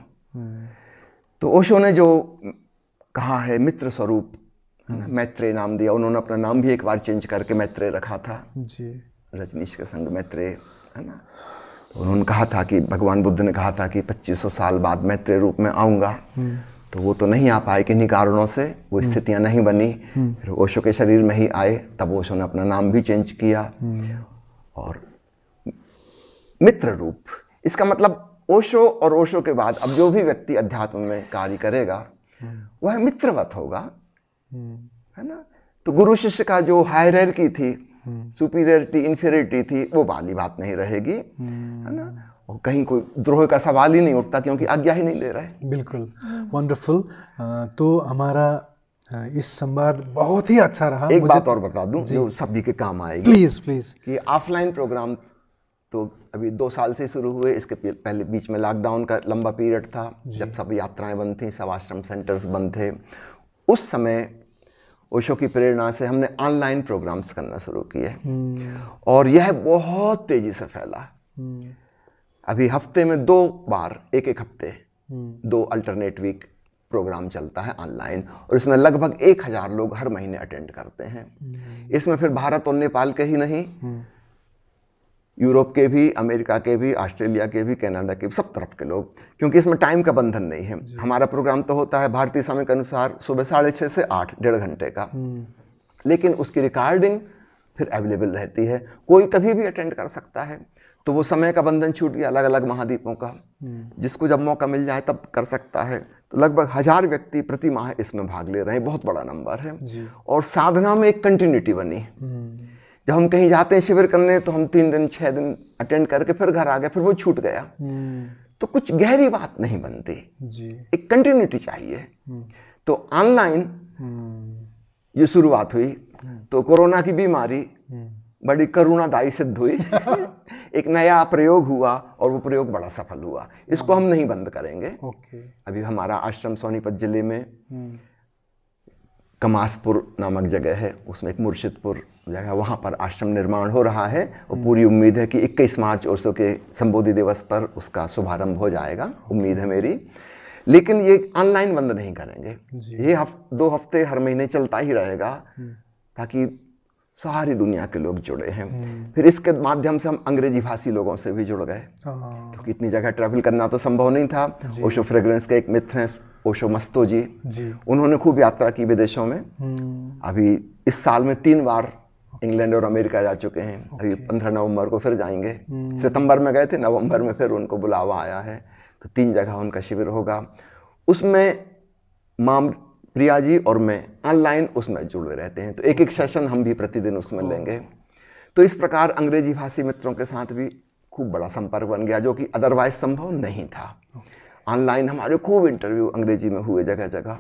तो ओशो ने जो कहा है मित्र स्वरूप, मैत्रेय नाम दिया। उन्होंने अपना नाम भी एक बार चेंज करके मैत्रेय रखा था जी, रजनीश के संग मैत्रेय, है ना। तो उन्होंने कहा था कि भगवान बुद्ध ने कहा था कि 2500 साल बाद मैत्रेय रूप में आऊँगा, तो वो तो नहीं आ पाए किन्हीं कारणों से, वो स्थितियां नहीं बनी। फिर ओशो के शरीर में ही आए, तब ओशो ने अपना नाम भी चेंज किया और मित्र रूप। इसका मतलब ओशो और ओशो के बाद अब जो भी व्यक्ति अध्यात्म में कार्य करेगा वह मित्रवत होगा, है ना। तो गुरु शिष्य का जो हायरार्की थी, सुपीरियरिटी इन्फीरियरिटी थी, वो वाली बात नहीं रहेगी, है ना। और कहीं कोई द्रोह का सवाल ही नहीं उठता, क्योंकि आज्ञा ही नहीं ले रहे। बिल्कुल वंडरफुल। तो हमारा इस संवाद बहुत ही अच्छा रहा। एक बात और बता दूं जो सभी के काम आएगी, प्लीज प्लीज। कि ऑफलाइन प्रोग्राम तो अभी 2 साल से शुरू हुए। इसके पहले बीच में लॉकडाउन का लंबा पीरियड था, जब सब यात्राएं बंद थी, सब आश्रम सेंटर्स बंद थे। उस समय ओशो की प्रेरणा से हमने ऑनलाइन प्रोग्राम्स करना शुरू किए, और यह बहुत तेजी से फैला। अभी हफ्ते में 2 बार, एक हफ्ते 2 अल्टरनेट वीक प्रोग्राम चलता है ऑनलाइन, और इसमें लगभग 1000 लोग हर महीने अटेंड करते हैं। इसमें फिर भारत और नेपाल के ही नहीं, यूरोप के भी, अमेरिका के भी, ऑस्ट्रेलिया के भी, कनाडा के भी, सब तरफ के लोग, क्योंकि इसमें टाइम का बंधन नहीं है। हमारा प्रोग्राम तो होता है भारतीय समय के अनुसार सुबह 6:30 से 8, 1.5 घंटे का, लेकिन उसकी रिकॉर्डिंग फिर अवेलेबल रहती है, कोई कभी भी अटेंड कर सकता है। तो वो समय का बंधन छूट गया अलग अलग महाद्वीपों का, जिसको जब मौका मिल जाए तब कर सकता है। तो लगभग 1000 व्यक्ति प्रति माह इसमें भाग ले रहे हैं, बहुत बड़ा नंबर है। और साधना में एक कंटिन्यूटी बनी। जब हम कहीं जाते हैं शिविर करने, तो हम 3 दिन 6 दिन अटेंड करके फिर घर आ गए, फिर वो छूट गया, तो कुछ गहरी बात नहीं बनती जी। एक कंटिन्यूटी चाहिए। तो ऑनलाइन ये शुरुआत हुई, तो कोरोना की बीमारी बड़ी करुणादायी सिद्ध हुई। एक नया प्रयोग हुआ, और वो प्रयोग बड़ा सफल हुआ। इसको हम नहीं बंद करेंगे। अभी हमारा आश्रम सोनीपत जिले में कमासपुर नामक जगह है, उसमें एक मुर्शिदपुर जगह, वहाँ पर आश्रम निर्माण हो रहा है, और पूरी उम्मीद है कि 21 मार्च ओशो के संबोधि दिवस पर उसका शुभारंभ हो जाएगा, उम्मीद है मेरी। लेकिन ये ऑनलाइन बंद नहीं करेंगे, ये 2 हफ्ते हर महीने चलता ही रहेगा, ताकि सारी दुनिया के लोग जुड़े हैं। फिर इसके माध्यम से हम अंग्रेजी भाषी लोगों से भी जुड़ गए, क्योंकि इतनी जगह ट्रैवल करना तो संभव नहीं था। ओशो फ्रेग्रेंस के एक मित्र हैं ओशो मस्तो जी, उन्होंने खूब यात्रा की विदेशों में। अभी इस साल में 3 बार इंग्लैंड और अमेरिका जा चुके हैं। अभी 15 नवंबर को फिर जाएंगे। सितंबर में गए थे, नवंबर में फिर उनको बुलावा आया है, तो 3 जगह उनका शिविर होगा। उसमें माम प्रिया जी और मैं ऑनलाइन उसमें जुड़े रहते हैं, तो एक सेशन हम भी प्रतिदिन उसमें लेंगे। तो इस प्रकार अंग्रेजी भाषी मित्रों के साथ भी खूब बड़ा संपर्क बन गया, जो कि अदरवाइज संभव नहीं था। ऑनलाइन हमारे खूब इंटरव्यू अंग्रेजी में हुए जगह जगह,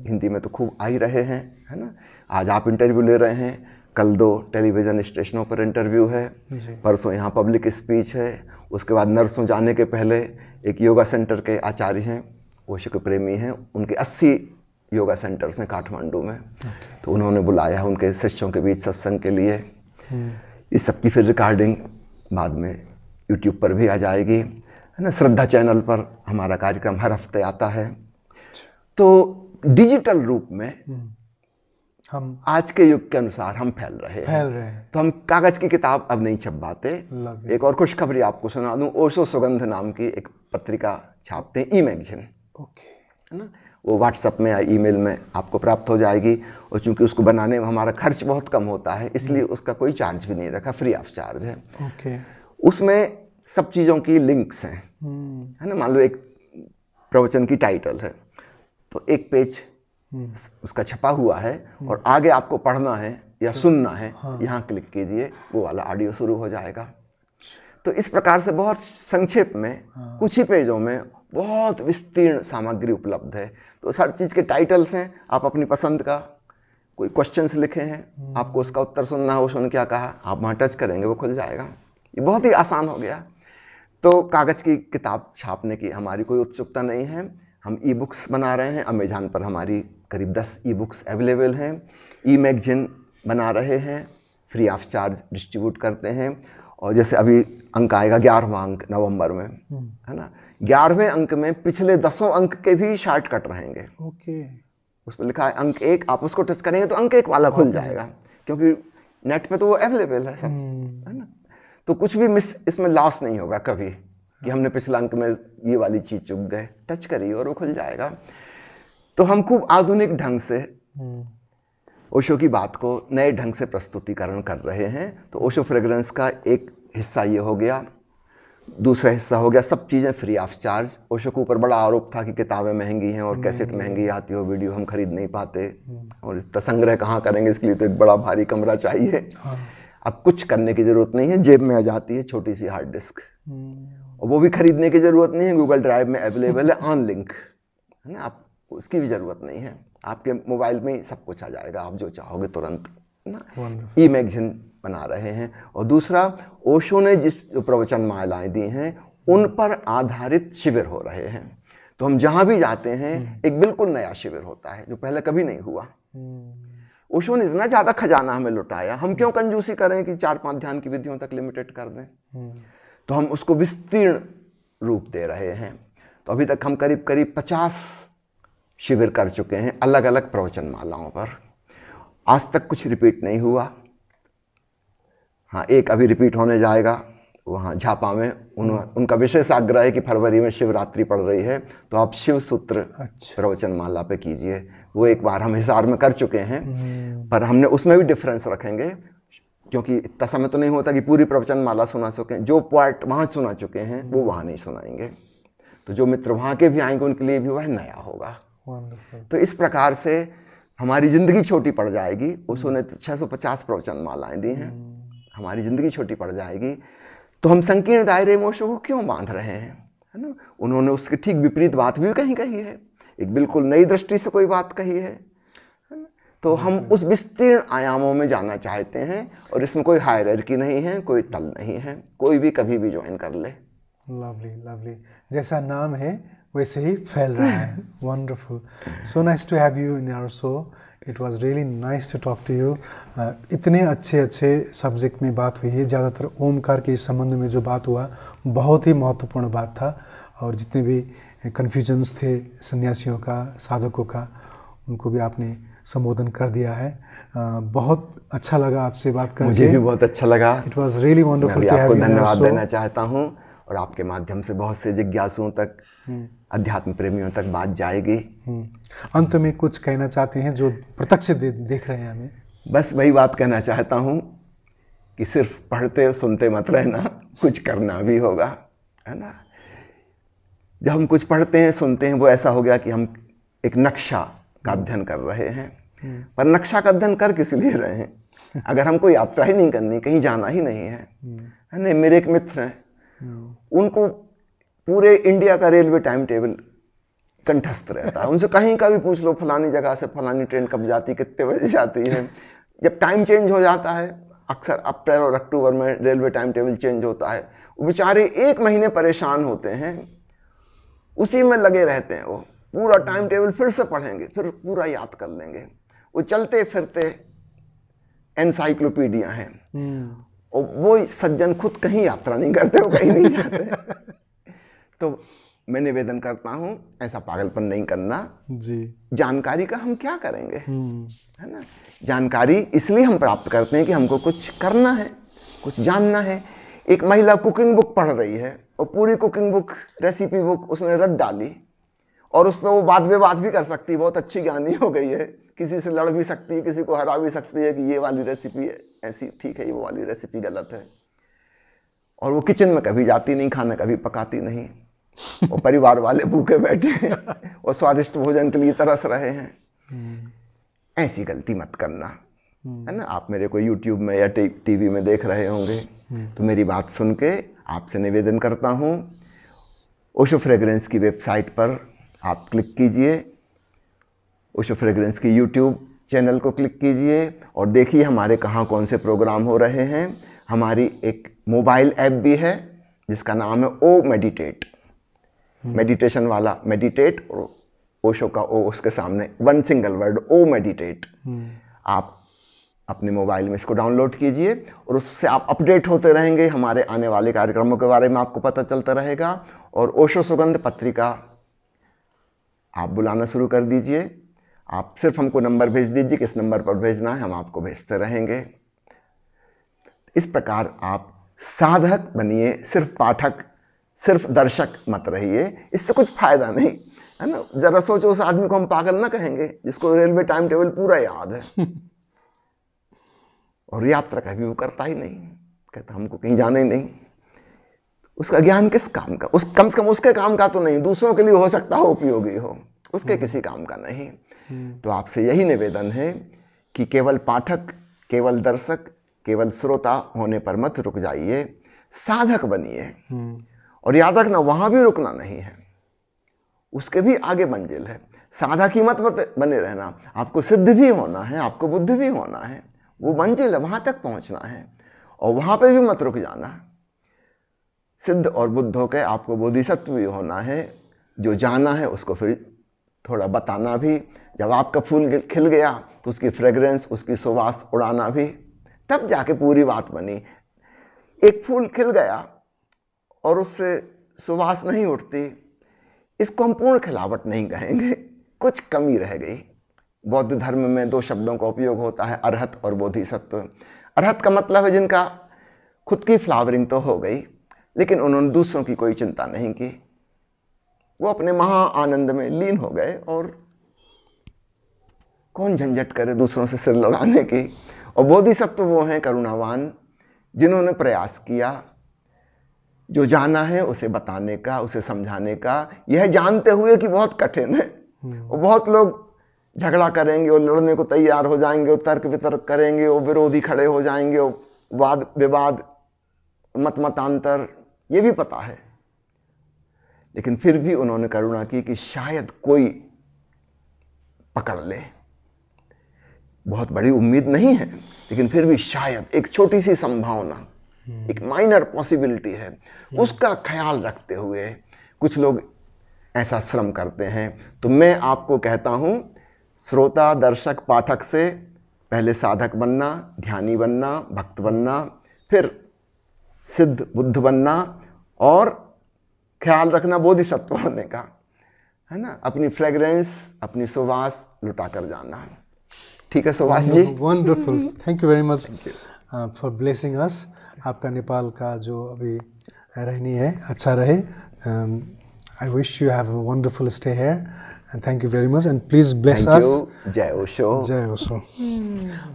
हिंदी में तो खूब आ ही रहे हैं, है ना। आज आप इंटरव्यू ले रहे हैं, कल 2 टेलीविज़न स्टेशनों पर इंटरव्यू है, परसों यहाँ पब्लिक स्पीच है। उसके बाद नर्सों जाने के पहले एक योगा सेंटर के आचार्य हैं, ओशो के प्रेमी हैं, उनके 80 योगा सेंटर्स हैं काठमांडू में। तो उन्होंने बुलाया है उनके शिष्यों के बीच सत्संग के लिए। इस सब की फिर रिकॉर्डिंग बाद में यूट्यूब पर भी आ जाएगी। है ना। श्रद्धा चैनल पर हमारा कार्यक्रम हर हफ्ते आता है। तो डिजिटल रूप में हम आज के युग के अनुसार हम फैल रहे हैं। तो हम कागज की किताब अब नहीं छपवाते। एक और खुशखबरी आपको सुना दूं, ओशो सुगंध नाम की एक पत्रिका छापते हैं, ई मैगजीन, है ना। वो व्हाट्सएप में या ईमेल में आपको प्राप्त हो जाएगी। और चूंकि उसको बनाने में हमारा खर्च बहुत कम होता है, इसलिए उसका कोई चार्ज भी नहीं रखा, फ्री ऑफ चार्ज है। उसमें सब चीज़ों की लिंक्स हैं, है ना। मान लो एक प्रवचन की टाइटल है, तो एक पेज उसका छपा हुआ है और आगे आपको पढ़ना है या सुनना है, यहाँ क्लिक कीजिए, वो वाला ऑडियो शुरू हो जाएगा। तो इस प्रकार से बहुत संक्षेप में कुछ ही पेजों में बहुत विस्तीर्ण सामग्री उपलब्ध है। तो हर चीज़ के टाइटल्स हैं, आप अपनी पसंद का कोई क्वेश्चंस लिखे हैं, आपको उसका उत्तर सुनना है, उसने क्या कहा, आप वहाँ टच करेंगे वो खुल जाएगा। ये बहुत ही आसान हो गया। तो कागज़ की किताब छापने की हमारी कोई उत्सुकता नहीं है। हम ई बुक्स बना रहे हैं, अमेजॉन पर हमारी करीब 10 ई बुक्स अवेलेबल हैं। ई मैगजीन बना रहे हैं, फ्री ऑफ चार्ज डिस्ट्रीब्यूट करते हैं। और जैसे अभी अंक आएगा 11वां अंक नवंबर में, है ना। 11वें अंक में पिछले 10 अंक के भी शॉर्टकट रहेंगे। उस पर लिखा है अंक 1, आप उसको टच करेंगे तो अंक 1 वाला खुल जाएगा, क्योंकि नेट पे तो वो अवेलेबल है सब, है ना। तो कुछ भी मिस इसमें लॉस नहीं होगा कभी कि हमने पिछले अंक में ये वाली चीज़ चूक गए। टच करिए और वो खुल जाएगा। तो हम खूब आधुनिक ढंग से ओशो की बात को नए ढंग से प्रस्तुतिकरण कर रहे हैं। तो ओशो फ्रेग्रेंस का एक हिस्सा ये हो गया। दूसरा हिस्सा हो गया सब चीज़ें फ्री ऑफ चार्ज। ओशो के ऊपर बड़ा आरोप था कि किताबें महंगी हैं और कैसेट महंगी आती हो, वीडियो हम खरीद नहीं पाते, और इतना संग्रह कहाँ करेंगे, इसके लिए तो एक बड़ा भारी कमरा चाहिए। अब कुछ करने की ज़रूरत नहीं है, जेब में आ जाती है छोटी सी हार्ड डिस्क, और वो भी खरीदने की ज़रूरत नहीं है, गूगल ड्राइव में अवेलेबल है ऑन लिंक, है ना। आप उसकी भी ज़रूरत नहीं है, आपके मोबाइल में ही सब कुछ आ जाएगा, आप जो चाहोगे तुरंत, है ना। ई मैगजीन बना रहे हैं। और दूसरा, ओशो ने जिस प्रवचन मालाएँ दी हैं उन पर आधारित शिविर हो रहे हैं। तो हम जहाँ भी जाते हैं एक बिल्कुल नया शिविर होता है जो पहले कभी नहीं हुआ। ओशो ने इतना ज़्यादा खजाना हमें लुटाया, हम क्यों कंजूसी करें कि 4-5 ध्यान की विधियों तक लिमिटेड कर दें। तो हम उसको विस्तीर्ण रूप दे रहे हैं। तो अभी तक हम करीब करीब 50 शिविर कर चुके हैं अलग अलग प्रवचन मालाओं पर। आज तक कुछ रिपीट नहीं हुआ। हाँ, एक अभी रिपीट होने जाएगा वहाँ झापा में। उनका विशेष आग्रह है कि फरवरी में शिवरात्रि पड़ रही है, तो आप शिव सूत्र प्रवचन माला पे कीजिए। वो एक बार हम हिसार में कर चुके हैं, पर हमने उसमें भी डिफरेंस रखेंगे, क्योंकि इतना समय तो नहीं होता कि पूरी प्रवचन माला सुना सकें। जो पार्ट वहाँ सुना चुके हैं वो वहाँ नहीं सुनाएंगे। तो जो मित्र वहाँ के भी आएंगे उनके लिए भी वह नया होगा। तो इस प्रकार से हमारी ज़िंदगी छोटी पड़ जाएगी। उसने 650 प्रवचन मालाएँ दी हैं, हमारी ज़िंदगी छोटी पड़ जाएगी। तो हम संकीर्ण दायरे में ओशो को क्यों बांध रहे हैं, है ना। उन्होंने उसके ठीक विपरीत बात भी कहीं कही है, एक बिल्कुल नई दृष्टि से कोई बात कही है। तो हम उस विस्तीर्ण आयामों में जाना चाहते हैं, और इसमें कोई हायरार्की नहीं है, कोई तल नहीं है, कोई भी कभी भी ज्वाइन कर ले। लवली लवली, जैसा नाम है वैसे ही फैल रहा है। Wonderful, so nice to have you in our show. It was really nice to talk to you. इतने अच्छे सब्जेक्ट में बात हुई है। ज़्यादातर ओमकार के संबंध में जो बात हुआ बहुत ही महत्वपूर्ण बात था, और जितने भी कन्फ्यूजन्स थे सन्यासियों का, साधकों का, उनको भी आपने संबोधन कर दिया है। बहुत अच्छा लगा आपसे बात करके। मुझे भी बहुत अच्छा लगा। It was really wonderful. आपको धन्यवाद देना चाहता हूँ, और आपके माध्यम से बहुत से जिज्ञासुओं तक, अध्यात्म प्रेमियों तक बात जाएगी। अंत में कुछ कहना चाहते हैं जो प्रत्यक्ष देख रहे हैं हमें? बस वही बात कहना चाहता हूँ कि सिर्फ पढ़ते सुनते मत रहना, कुछ करना भी होगा, है ना। जब हम कुछ पढ़ते हैं सुनते हैं, वो ऐसा हो गया कि हम एक नक्शा का अध्ययन कर रहे हैं। पर नक्शा का अध्ययन कर किस लिए रहे हैं अगर हमको यात्रा ही नहीं करनी, कहीं जाना ही नहीं है, है ना। मेरे एक मित्र हैं, उनको पूरे इंडिया का रेलवे टाइम टेबल कंठस्थ रहता है। उनसे कहीं का भी पूछ लो, फलानी जगह से फलानी ट्रेन कब जाती, कितने बजे जाती है। जब टाइम चेंज हो जाता है, अक्सर अप्रैल और अक्टूबर में रेलवे टाइम टेबल चेंज होता है, वो बेचारे 1 महीने परेशान होते हैं, उसी में लगे रहते हैं। वो पूरा टाइम टेबल फिर से पढ़ेंगे, फिर पूरा याद कर लेंगे। वो चलते फिरते एनसाइक्लोपीडिया हैं। और वो सज्जन खुद कहीं यात्रा नहीं करते, वो कहीं नहीं जाते। तो मैं निवेदन करता हूं ऐसा पागलपन नहीं करना जी। जानकारी का हम क्या करेंगे, है ना। जानकारी इसलिए हम प्राप्त करते हैं कि हमको कुछ करना है, कुछ जानना है। एक महिला कुकिंग बुक पढ़ रही है और पूरी कुकिंग बुक, रेसिपी बुक उसने रट डाली और उस पर वो वाद विवाद भी कर सकती है, बहुत अच्छी ज्ञानी हो गई है, किसी से लड़ भी सकती है, किसी को हरा भी सकती है कि ये वाली रेसिपी ऐसी ठीक है, ये वो वाली रेसिपी गलत है। और वो किचन में कभी जाती नहीं, खाना कभी पकाती नहीं, और परिवार वाले भूखे बैठे हैं और स्वादिष्ट भोजन के लिए तरस रहे हैं। ऐसी गलती मत करना, है ना। आप मेरे को यूट्यूब में या टीवी में देख रहे होंगे, तो मेरी बात सुन के आपसे निवेदन करता हूँ, ओशो फ्रेग्रेंस की वेबसाइट पर आप क्लिक कीजिए, ओशो फ्रेग्रेंस की यूट्यूब चैनल को क्लिक कीजिए और देखिए हमारे कहाँ कौन से प्रोग्राम हो रहे हैं। हमारी एक मोबाइल ऐप भी है जिसका नाम है ओ मेडिटेट, मेडिटेशन वाला मेडिटेट, और ओशो का ओ उसके सामने वन सिंगल वर्ड, ओ मेडिटेट। आप अपने मोबाइल में इसको डाउनलोड कीजिए और उससे आप अपडेट होते रहेंगे, हमारे आने वाले कार्यक्रमों के बारे में आपको पता चलता रहेगा। और ओशो सुगंध पत्रिका आप बुलाना शुरू कर दीजिए। आप सिर्फ हमको नंबर भेज दीजिए, किस नंबर पर भेजना है हम आपको भेजते रहेंगे। इस प्रकार आप साधक बनिए, सिर्फ पाठक, सिर्फ दर्शक मत रहिए, इससे कुछ फायदा नहीं, है ना। जरा सोचो, उस आदमी को हम पागल ना कहेंगे जिसको रेलवे टाइम टेबल पूरा याद है और यात्रा कभी वो करता ही नहीं, कहता हमको कहीं जाना ही नहीं। उसका ज्ञान किस काम का, उस कम से कम उसके काम का तो नहीं, दूसरों के लिए हो सकता हो उपयोगी हो, उसके किसी काम का नहीं। तो आपसे यही निवेदन है कि केवल पाठक, केवल दर्शक, केवल श्रोता होने पर मत रुक जाइए, साधक बनिए। और याद रखना, वहां भी रुकना नहीं है, उसके भी आगे मंजिल है। साधक ही मत बने रहना, आपको सिद्ध भी होना है, आपको बुद्ध भी होना है, वो मंजिल है, वहां तक पहुंचना है और वहां पे भी मत रुक जाना। सिद्ध और बुद्ध होकर आपको बोधिसत्व भी होना है, जो जाना है उसको फिर थोड़ा बताना भी। जब आपका फूल खिल गया तो उसकी फ्रेग्रेंस, उसकी सुवास उड़ाना भी, तब जाके पूरी बात बनी। एक फूल खिल गया और उससे सुवास नहीं उठती, इसको हम पूर्ण खिलावट नहीं कहेंगे, कुछ कमी रह गई। बौद्ध धर्म में 2 शब्दों का उपयोग होता है, अरहत और बोधिसत्व। अरहत का मतलब है जिनका खुद की फ्लावरिंग तो हो गई, लेकिन उन्होंने दूसरों की कोई चिंता नहीं की, वो अपने महा आनंद में लीन हो गए और कौन झंझट करे दूसरों से सिर लड़ाने की। और बोधिसत्व वो हैं करुणावान, जिन्होंने प्रयास किया जो जाना है उसे बताने का, उसे समझाने का, यह जानते हुए कि बहुत कठिन है और बहुत लोग झगड़ा करेंगे और लड़ने को तैयार हो जाएंगे और तर्क वितर्क करेंगे और विरोधी खड़े हो जाएंगे और वाद विवाद, मतमतांतर, ये भी पता है। लेकिन फिर भी उन्होंने करुणा की कि शायद कोई पकड़ ले। बहुत बड़ी उम्मीद नहीं है, लेकिन फिर भी शायद एक छोटी सी संभावना, एक माइनर पॉसिबिलिटी है, उसका ख्याल रखते हुए कुछ लोग ऐसा श्रम करते हैं। तो मैं आपको कहता हूं, श्रोता, दर्शक, पाठक से पहले साधक बनना, ध्यानी बनना, भक्त बनना, फिर सिद्ध बुद्ध बनना और ख्याल रखना बोधिसत्व होने का, है ना। अपनी फ्रेग्रेंस, अपनी सुवास लुटा कर जाना। ठीक है Subhash ji, wonderful, thank you very much for blessing us. आपका नेपाल का जो अभी रहनी है अच्छा रहे। I wish you have a wonderful stay here and thank you very much and please bless us. जय ओशो, जय ओशो।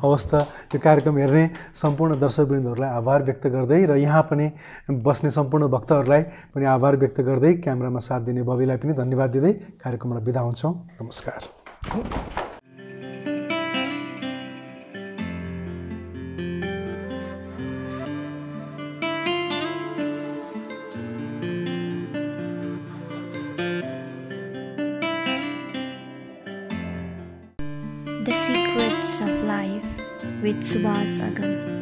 हवस् त, यो कार्यक्रम हेर्ने सम्पूर्ण दर्शकवृन्दहरूलाई आभार व्यक्त गर्दै र यहाँ पनि बस्ने सम्पूर्ण भक्तहरूलाई पनि आभार व्यक्त गर्दै क्यामेरामा साथ दिने बबीलाई पनि धन्यवाद दिँदै कार्यक्रमबाट बिदा हुन्छौँ। नमस्कार। The Secrets of Life with Subhas Agam.